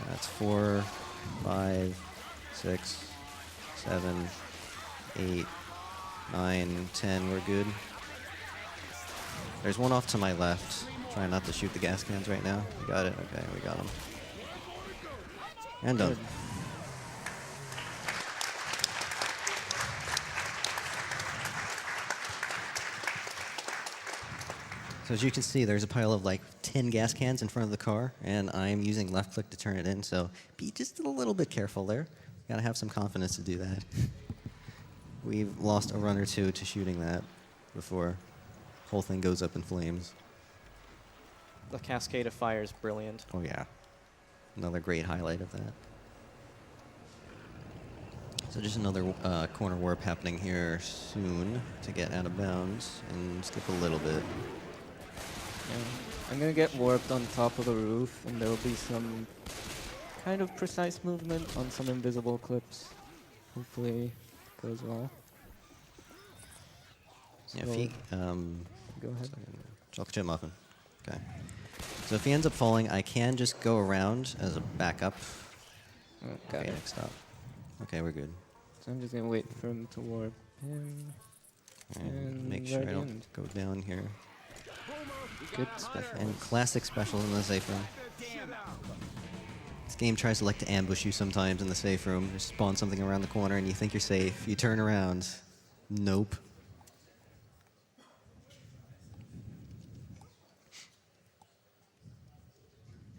That's 4, 5, 6, 7, 8, 9, 10. We're good. There's one off to my left. Trying not to shoot the gas cans right now. We got it. Okay, we got him. And done. Good. So as you can see, there's a pile of like 10 gas cans in front of the car, and I'm using left click to turn it in, so be just a little bit careful there. Gotta have some confidence to do that. We've lost a run or two to shooting that before whole thing goes up in flames. The cascade of fire is brilliant. Oh yeah. Another great highlight of that. So just another corner warp happening here soon to get out of bounds and skip a little bit. Yeah. I'm gonna get warped on top of the roof, and there'll be some kind of precise movement on some invisible clips. Hopefully it goes well. Yeah, So, if he, go ahead. chocolate chip muffin. Okay. So if he ends up falling, I can just go around as a backup. Oh, got Okay, it. next stop. Okay, we're good. So I'm just gonna wait for him to warp him. And make sure I right don't in. go down here. Good special. And classic specials in the safe room. This game tries to like to ambush you sometimes in the safe room. Just spawn something around the corner and you think you're safe. You turn around. Nope.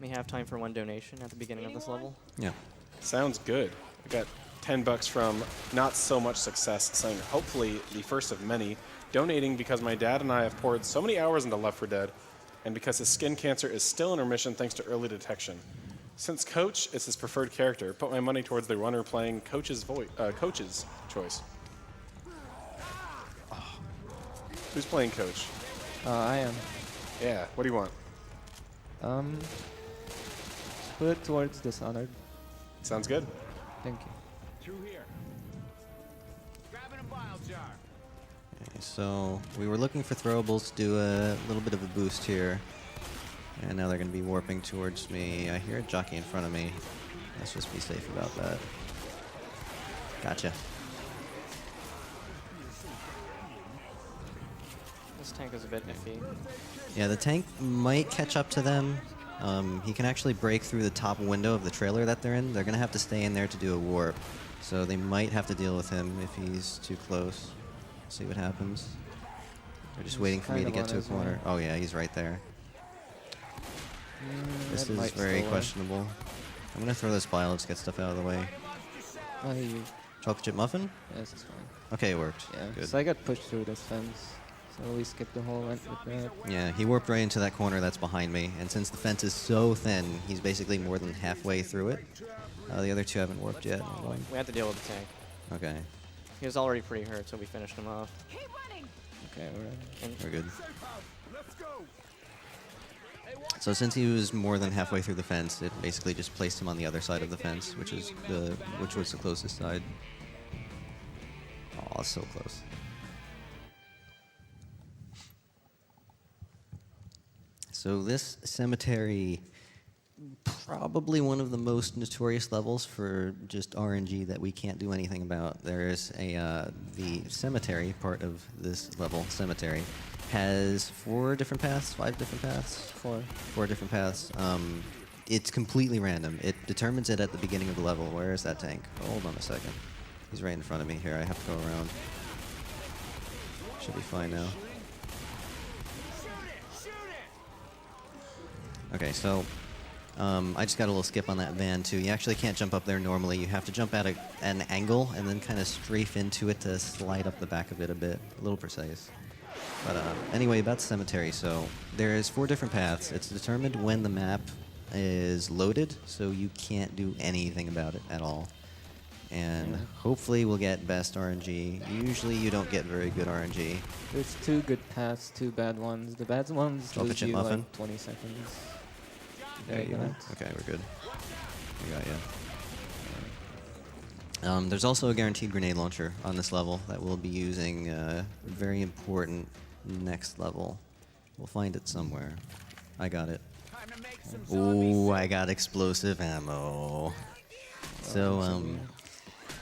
We have time for 1 donation at the beginning of this level. Yeah. Sounds good. I got $10 from Not So Much Success, saying hopefully the first of many, donating because my dad and I have poured so many hours into Left 4 Dead, and because his skin cancer is still in remission thanks to early detection. Since Coach is his preferred character, put my money towards the runner playing Coach's choice. Oh. Who's playing Coach? I am. Yeah, what do you want? Put it towards Dishonored. Sounds good. Thank you. Through here. Grabbing a bile jar. Okay, so we were looking for throwables to do a little bit of a boost here. And now they're going to be warping towards me. I hear a jockey in front of me. Let's just be safe about that. Gotcha. This tank is a bit iffy. Yeah, the tank might catch up to them. He can actually break through the top window of the trailer that they're in. They're going to have to stay in there to do a warp. So they might have to deal with him if he's too close. See what happens. They're just He's waiting for me kind to of get on to a his way. corner. Oh yeah, he's right there. This That is might very still work. questionable. I'm going to throw this bile, just get stuff out of the way. Oh, you. Chocolate chip muffin? Yes, it's fine. Okay, it worked. Yeah. Good. So I got pushed through this fence. So we skipped the whole event with that. Yeah, he warped right into that corner that's behind me, and since the fence is so thin, he's basically more than halfway through it. The other two haven't warped yet. We have to deal with the tank. Okay, He was already pretty hurt, so we finished him off. Okay, we're in. we're good. Let's go. So since he was more than halfway through the fence, it basically just placed him on the other side of the fence, which was the closest side. Oh, so close. So this cemetery, probably one of the most notorious levels for just RNG that we can't do anything about. There's the cemetery part of this level, cemetery, has 4 different paths, 5 different paths? 4 different paths. it's completely random. It determines it at the beginning of the level. Where is that tank? Hold on a second. He's right in front of me here. I have to go around. Should be fine now. Okay, so I just got a little skip on that van too. You actually can't jump up there normally. You have to jump at an angle and then kind of strafe into it to slide up the back of it a bit. A little precise. But anyway, about the cemetery. So there's 4 different paths. It's determined when the map is loaded, so you can't do anything about it at all. And hopefully we'll get best RNG. Usually you don't get very good RNG. There's 2 good paths, 2 bad ones. The bad ones Drop a lose chip you muffin. like 20 seconds. Okay, you got. Okay, we're good. We got you. There's also a guaranteed grenade launcher on this level that we'll be using very important next level. We'll find it somewhere. I got it. Ooh, I got explosive ammo. So,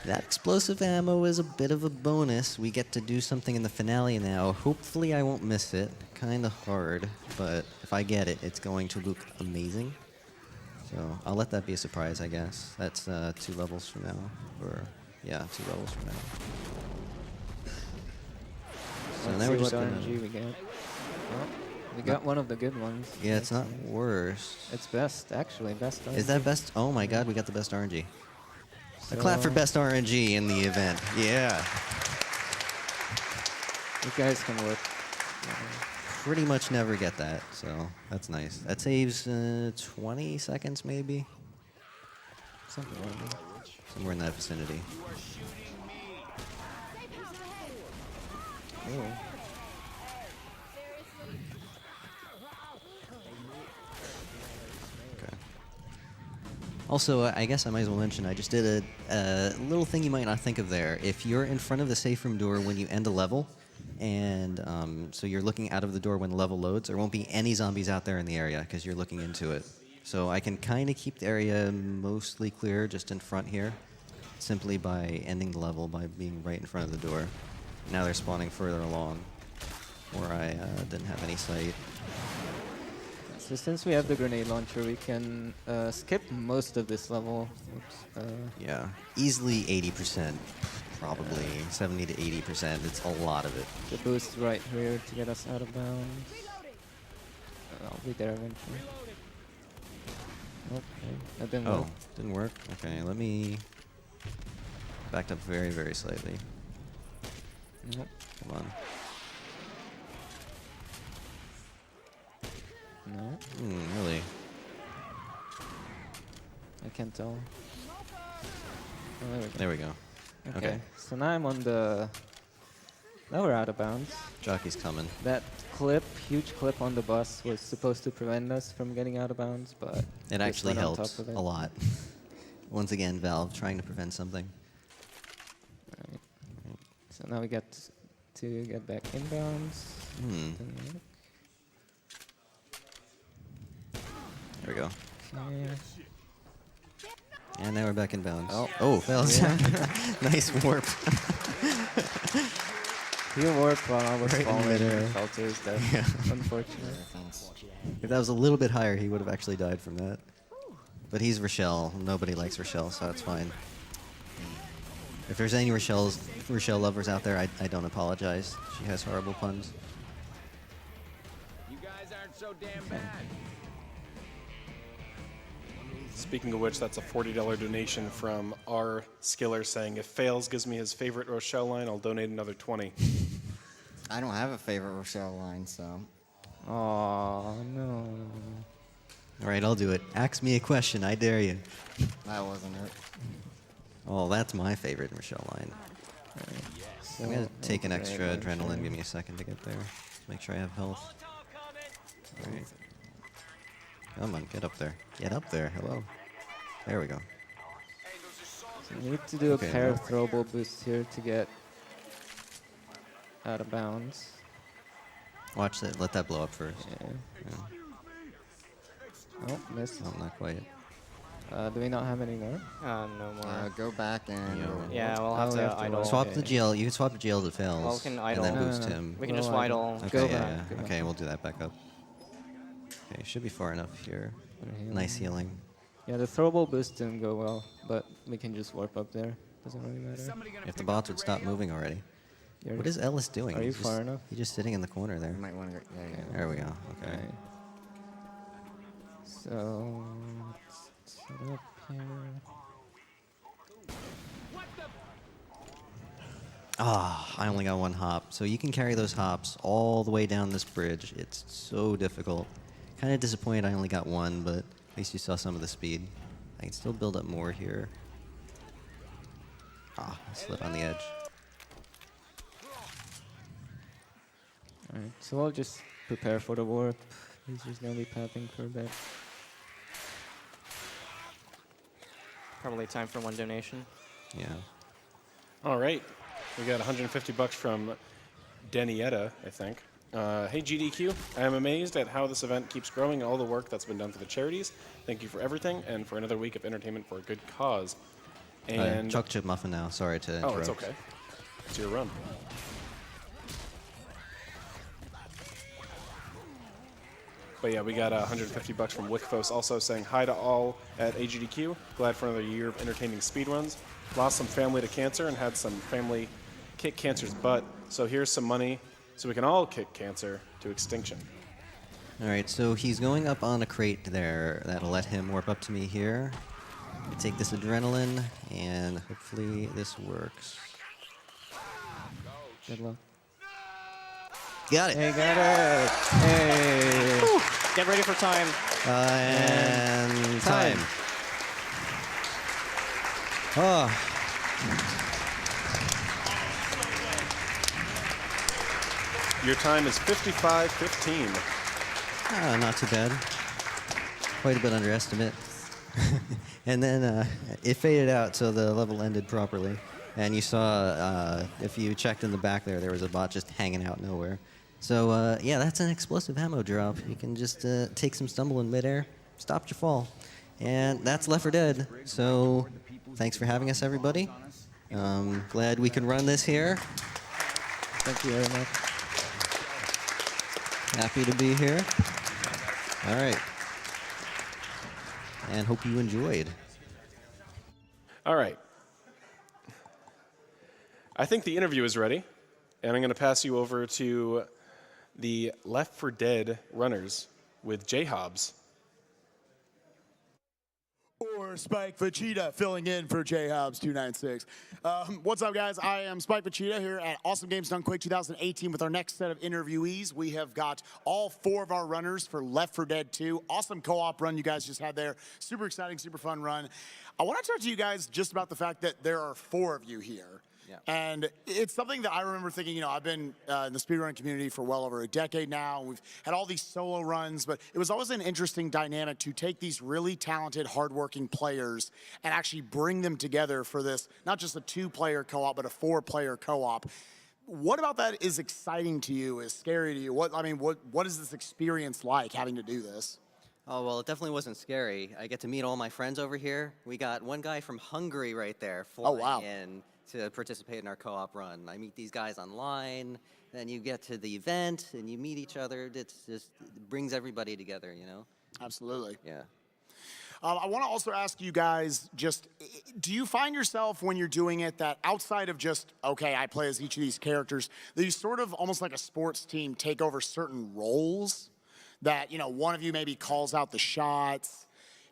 that explosive ammo is a bit of a bonus. We get to do something in the finale now. Hopefully I won't miss it. Kind of hard, but if I get it, it's going to look amazing. So I'll let that be a surprise, I guess. That's 2 levels from now. Or, yeah, 2 levels from now. So Let's now see we're what just gonna... RNG we get. Well, we got one of the good ones. Yeah, it's not That's worse. It's best, actually. Best RNG. Is that best? Oh my god, we got the best RNG. A clap for best RNG in the event. Yeah. You guys can work. Pretty much never get that, so that's nice. That saves 20 seconds maybe? Something like that. Somewhere in that vicinity. Oh. Okay. Also, I guess I might as well mention, I just did a little thing you might not think of there. If you're in front of the safe room door when you end a level, and so you're looking out of the door when the level loads, there won't be any zombies out there in the area because you're looking into it. So I can kind of keep the area mostly clear just in front here, simply by ending the level by being right in front of the door. Now they're spawning further along, where I didn't have any sight. So since we have the grenade launcher, we can skip most of this level. Oops, Yeah, easily 80%, probably 70 to 80%. It's a lot of it. the boost right here to get us out of bounds. I'll be there eventually. Okay, that didn't Oh, work. didn't work? Okay, let me... Backed up very, very slightly. Nope. Come on. No, Really? I can't tell. Oh, there we go. There we go. Okay. So now I'm on the... Now we're out of bounds. Jockey's coming. That clip, huge clip on the bus, was supposed to prevent us from getting out of bounds, but... It just actually went on helps top of it. a lot. Once again, Valve trying to prevent something. Right. So now we get to get back inbounds. Didn't work. There we go. Okay. And now we're back in bounds. Oh. Fails. Nice warp. He warped while I was Right in falling midair. and fell to his death. Yeah. Unfortunate. If that was a little bit higher, he would have actually died from that. But he's Rochelle. Nobody likes Rochelle, so that's fine. If there's any Rochelle lovers out there, I don't apologize. She has horrible puns. You guys aren't so damn bad. Speaking of which, that's a $40 donation from our Skiller saying, if Failzzz gives me his favorite Rochelle line, I'll donate another 20. I don't have a favorite Rochelle line, so. Oh no. All right, I'll do it. Ask me a question. I dare you. That wasn't it. Oh, that's my favorite Rochelle line. So I'm gonna take an okay, extra launcher. adrenaline. Give me a second to get there. Make sure I have health. All right. Come on, get up there. Get up there. Hello. There we go. So we need to do Okay, a pair no. of throwable boosts here to get out of bounds. Watch that. Let that blow up first. Yeah. Yeah. Oh, missed. Oh, not quite. Do we not have any more? No more. Go back and. Yeah, we'll have Oh, we to have to idle. Swap Okay. the GL. You can swap the GL to fails. Well, we can and idle. then No, no, boost no. him. We can just We'll idle. Okay, Go yeah, back, yeah. go Okay, back. we'll do that back up. Okay, should be far enough here. Nice healing. Yeah, the throwable boost didn't go well, but we can just warp up there. Doesn't really matter. If the bots would stop moving already. What is Ellis doing? Are you He's just, far enough? He's just sitting in the corner there. You might want to go. Yeah. There we go. Okay. Right. So let's set up here. Ah, I only got one hop. So you can carry those hops all the way down this bridge. It's so difficult. Kind of disappointed I only got one, but at least you saw some of the speed. I can still build up more here. Ah, I slid on the edge. Alright, so I'll just prepare for the warp. He's just gonna be pathing for a bit. Probably time for one donation. Yeah. All right. We got 150 bucks from Denietta, I think. Hey GDQ, I am amazed at how this event keeps growing and all the work that's been done for the charities. Thank you for everything and for another week of entertainment for a good cause. And Chocolate chip muffin now. Sorry to interrupt. oh, it's okay. It's your run. But yeah, we got 150 bucks from Wickfos also saying hi to all at AGDQ. Glad for another year of entertaining speedruns. Lost some family to cancer and had some family kick cancer's butt. So here's some money so we can all kick cancer to extinction. All right, so he's going up on a crate there. That'll let him warp up to me here. Take this adrenaline, and hopefully this works. Good luck. Got it. Hey, got it! Hey! Whew. Get ready for time. And time. Oh. Your time is 55:15. Not too bad. Quite a bit under estimate. And then it faded out, so the level ended properly. And you saw, if you checked in the back there was a bot just hanging out nowhere. So, yeah, that's an explosive ammo drop. You can just take some stumble in midair, stop your fall. And that's Left 4 Dead. So, thanks for having us, everybody. Glad we could run this here. Thank you very much. Happy to be here. All right. And hope you enjoyed. All right. I think the interview is ready, and I'm going to pass you over to the Left 4 Dead runners with J Hobbs. Or Spike Vachita filling in for J Hobbs 296. What's up, guys? I am Spike Vachita here at Awesome Games Done Quick 2018 with our next set of interviewees. We have got all 4 of our runners for Left 4 Dead 2. Awesome co-op run you guys just had there. Super exciting, super fun run. I want to talk to you guys just about the fact that there are 4 of you here. Yeah. And it's something that I remember thinking, you know, I've been in the speedrun community for well over a decade now. We've had all these solo runs, but it was always an interesting dynamic to take these really talented, hardworking players and actually bring them together for this, not just a 2-player co-op, but a 4-player co-op. What about that is exciting to you, is scary to you? What is this experience like, having to do this? Oh, well, it definitely wasn't scary. I get to meet all my friends over here. We got one guy from Hungary right there flying in to participate in our co-op run. I meet these guys online, then you get to the event and you meet each other. It brings everybody together, you know? Absolutely. Yeah. I want to also ask you guys, just, do you find yourself when you're doing it that outside of just, okay, I play as each of these characters, that you sort of almost like a sports team take over certain roles? That, you know, one of you maybe calls out the shots.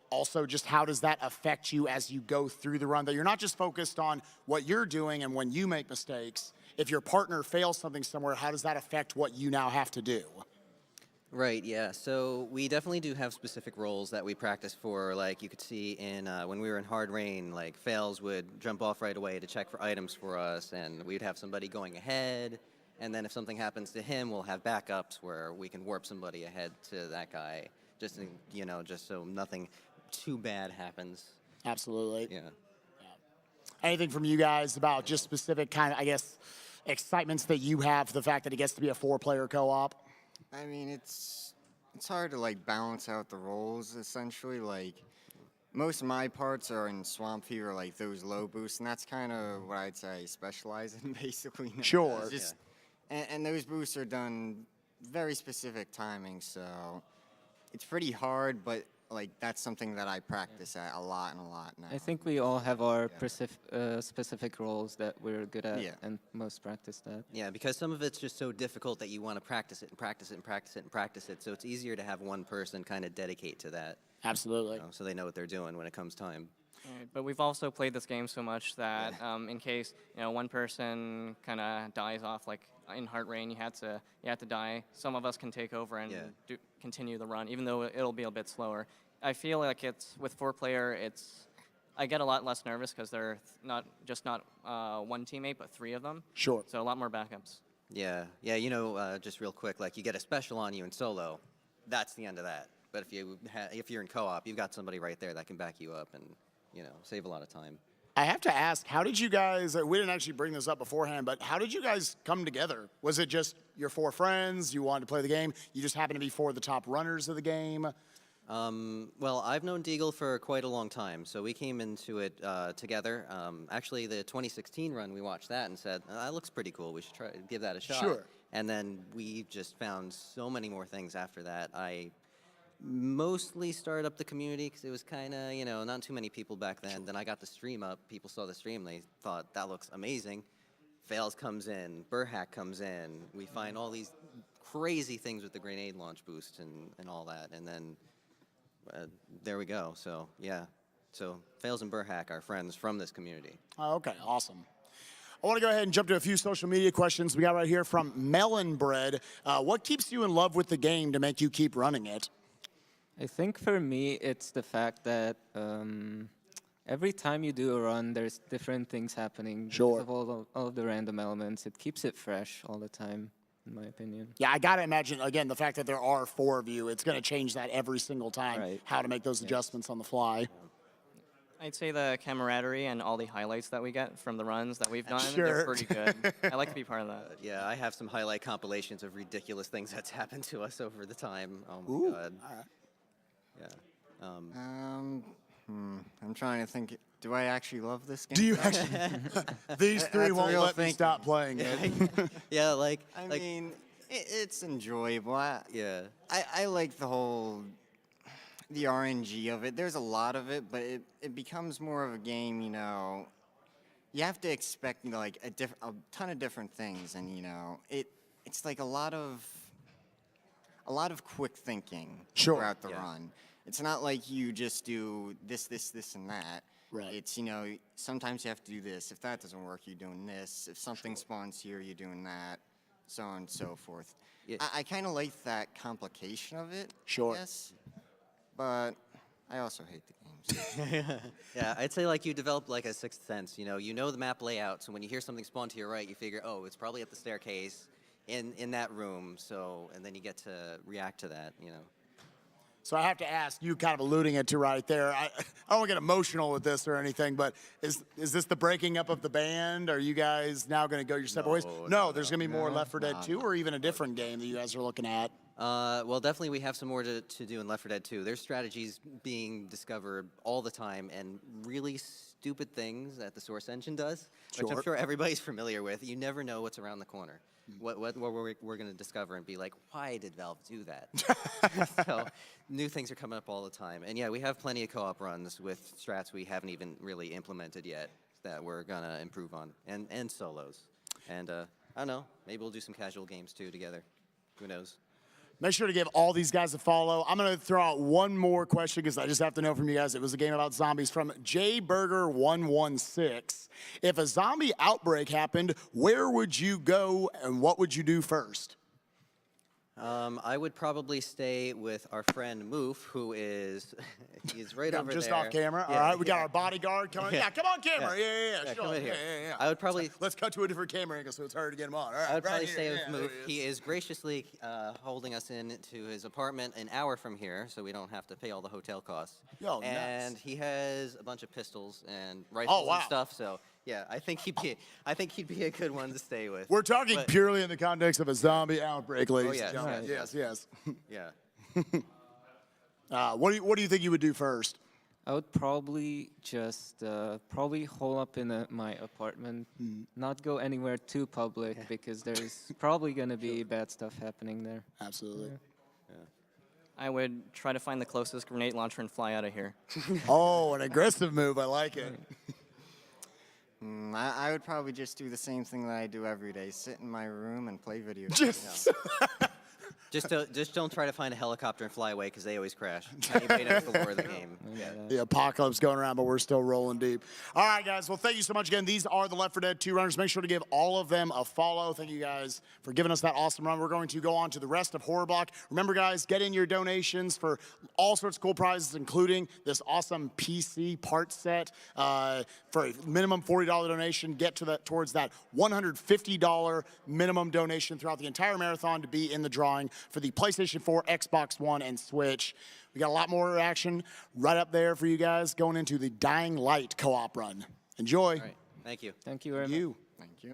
Also, just how does that affect you as you go through the run? That you're not just focused on what you're doing and when you make mistakes. If your partner fails something somewhere, how does that affect what you now have to do? Right, yeah. So we definitely do have specific roles that we practice for. Like you could see in when we were in Hard Rain, like Failzzz would jump off right away to check for items for us, and we'd have somebody going ahead. And then if something happens to him, we'll have backups where we can warp somebody ahead to that guy, just you know, just so nothing too bad happens. Absolutely. Yeah. Anything from you guys about just specific kind of, I guess, excitements that you have for the fact that it gets to be a 4-player co-op? I mean, it's hard to like balance out the roles essentially. Like most of my parts are in Swamp Fever, like those low boosts, and that's kind of what I'd say I specialize in basically. Sure. It's just, and those boosts are done very specific timing, so it's pretty hard. But like that's something that I practice at a lot and a lot now. I think we all have our specific roles that we're good at Yeah. and most practice at. Yeah, because some of it's just so difficult that you want to practice it and practice it and practice it and practice it. So it's easier to have one person kind of dedicate to that, Absolutely. so they know what they're doing when it comes time. Right, but we've also played this game so much that in case one person kind of dies off, like in Heart Rain, you had to die. Some of us can take over and continue the run, even though it'll be a bit slower. I feel like it's with 4-player, I get a lot less nervous because they're not one teammate, but 3 of them. Sure. So a lot more backups. Yeah, just real quick, like you get a special on you in solo, that's the end of that. But if you're in co-op, you've got somebody right there that can back you up and save a lot of time. I have to ask, how did you guys, we didn't actually bring this up beforehand, but how did you guys come together? Was it just your 4 friends, you wanted to play the game, you just happened to be 4 of the top runners of the game? Well, I've known Deagle for quite a long time, so we came into it together. Actually, the 2016 run, we watched that and said, that looks pretty cool, we should try to give that a shot. Sure. And then we just found so many more things after that. I mostly started up the community because it was kind of, not too many people back then. Then I got the stream up. People saw the stream. They thought, that looks amazing. Fails comes in. Burhac comes in. We find all these crazy things with the grenade launch boost and all that. And then there we go. So, yeah. So Fails and Burhac are friends from this community. Oh, okay, awesome. I want to go ahead and jump to a few social media questions we got right here from Melon Bread. What keeps you in love with the game to make you keep running it? I think for me, it's the fact that every time you do a run, there's different things happening. Sure. Because of all of the random elements. It keeps it fresh all the time, in my opinion. Yeah, I got to imagine, again, the fact that there are 4 of you, it's going to change that every single time, Right. how to make those adjustments on the fly. I'd say the camaraderie and all the highlights that we get from the runs that we've done, Sure. they're pretty good. I like to be part of that. Yeah, I have some highlight compilations of ridiculous things that's happened to us over the time. Oh my Ooh, God. all right. Yeah. I'm trying to think. Do I actually love this game? Do you actually? These 3 That's won't real let me thinking. stop playing it. Yeah, like, I mean, it's enjoyable. yeah. I like the RNG of it. There's a lot of it, but it becomes more of a game, You have to expect, like a ton of different things, and it's like a lot of quick thinking Sure. throughout the Yeah. run. It's not like you just do this, and that. Right. It's, sometimes you have to do this. If that doesn't work, you're doing this. If something spawns here, you're doing that, so on and so forth. Yeah. I kind of like that complication of it. Sure. Yes. But I also hate the games. Yeah, I'd say like you develop like a sixth sense. You know the map layout, so when you hear something spawn to your right, you figure, oh, it's probably at the staircase in that room. So, and then you get to react to that. So I have to ask, you kind of alluding it to right there. I don't want to get emotional with this or anything, but is this the breaking up of the band? Are you guys now going to go your separate ways? No, there's going to be more Left 4 Dead 2 or even a different game that you guys are looking at. Well, definitely we have some more to do in Left 4 Dead 2. There's strategies being discovered all the time and really stupid things that the Source Engine does, which Sure. I'm sure everybody's familiar with. You never know what's around the corner. What we're going to discover and be like, why did Valve do that? So new things are coming up all the time. And yeah, we have plenty of co-op runs with strats we haven't even really implemented yet that we're going to improve on, and solos. And I don't know, maybe we'll do some casual games too together. Who knows? Make sure to give all these guys a follow. I'm going to throw out one more question because I just have to know from you guys. It was a game about zombies from JBurger116. If a zombie outbreak happened, where would you go and what would you do first? I would probably stay with our friend Moof, who is he's right over Just there. off camera. Yeah, All right, we got yeah. our bodyguard coming. Yeah, come on camera. Yeah. Yeah, Sure. come in here. Yeah. I would probably Let's cut to a different camera angle so it's harder to get him on. All right, I would right probably here. stay with Yeah, there Moof. he He is graciously holding us into his apartment an hour from here, so we don't have to pay all the hotel costs. Yo, nice. and he has a bunch of pistols and rifles wow. and stuff. So yeah, I think he'd be a good one to stay with. We're talking But- purely in the context of a zombie outbreak, ladies yes, and gentlemen. yes, Yes. Yeah. What do you think you would do first? I would probably just probably hole up in my apartment, not go anywhere too public because there's probably going to be bad stuff happening there. Absolutely. I would try to find the closest grenade launcher and fly out of here. Oh, an aggressive move. I like it. I would probably just do the same thing that I do every day: sit in my room and play video games. Just don't try to find a helicopter and fly away because they always crash. Anybody knows the lore of the game. Yeah. The apocalypse going around, but we're still rolling deep. All right, guys. Well, thank you so much again. These are the Left 4 Dead 2 runners. Make sure to give all of them a follow. Thank you guys for giving us that awesome run. We're going to go on to the rest of Horror Block. Remember, guys, get in your donations for all sorts of cool prizes, including this awesome PC part set. For a minimum $40 donation, get to that towards that $150 minimum donation throughout the entire marathon to be in the drawing for the PlayStation 4, Xbox One, and Switch. We got a lot more action right up there for you guys going into the Dying Light co-op run. Enjoy. All right. Thank you. Thank you very much. You. Thank you.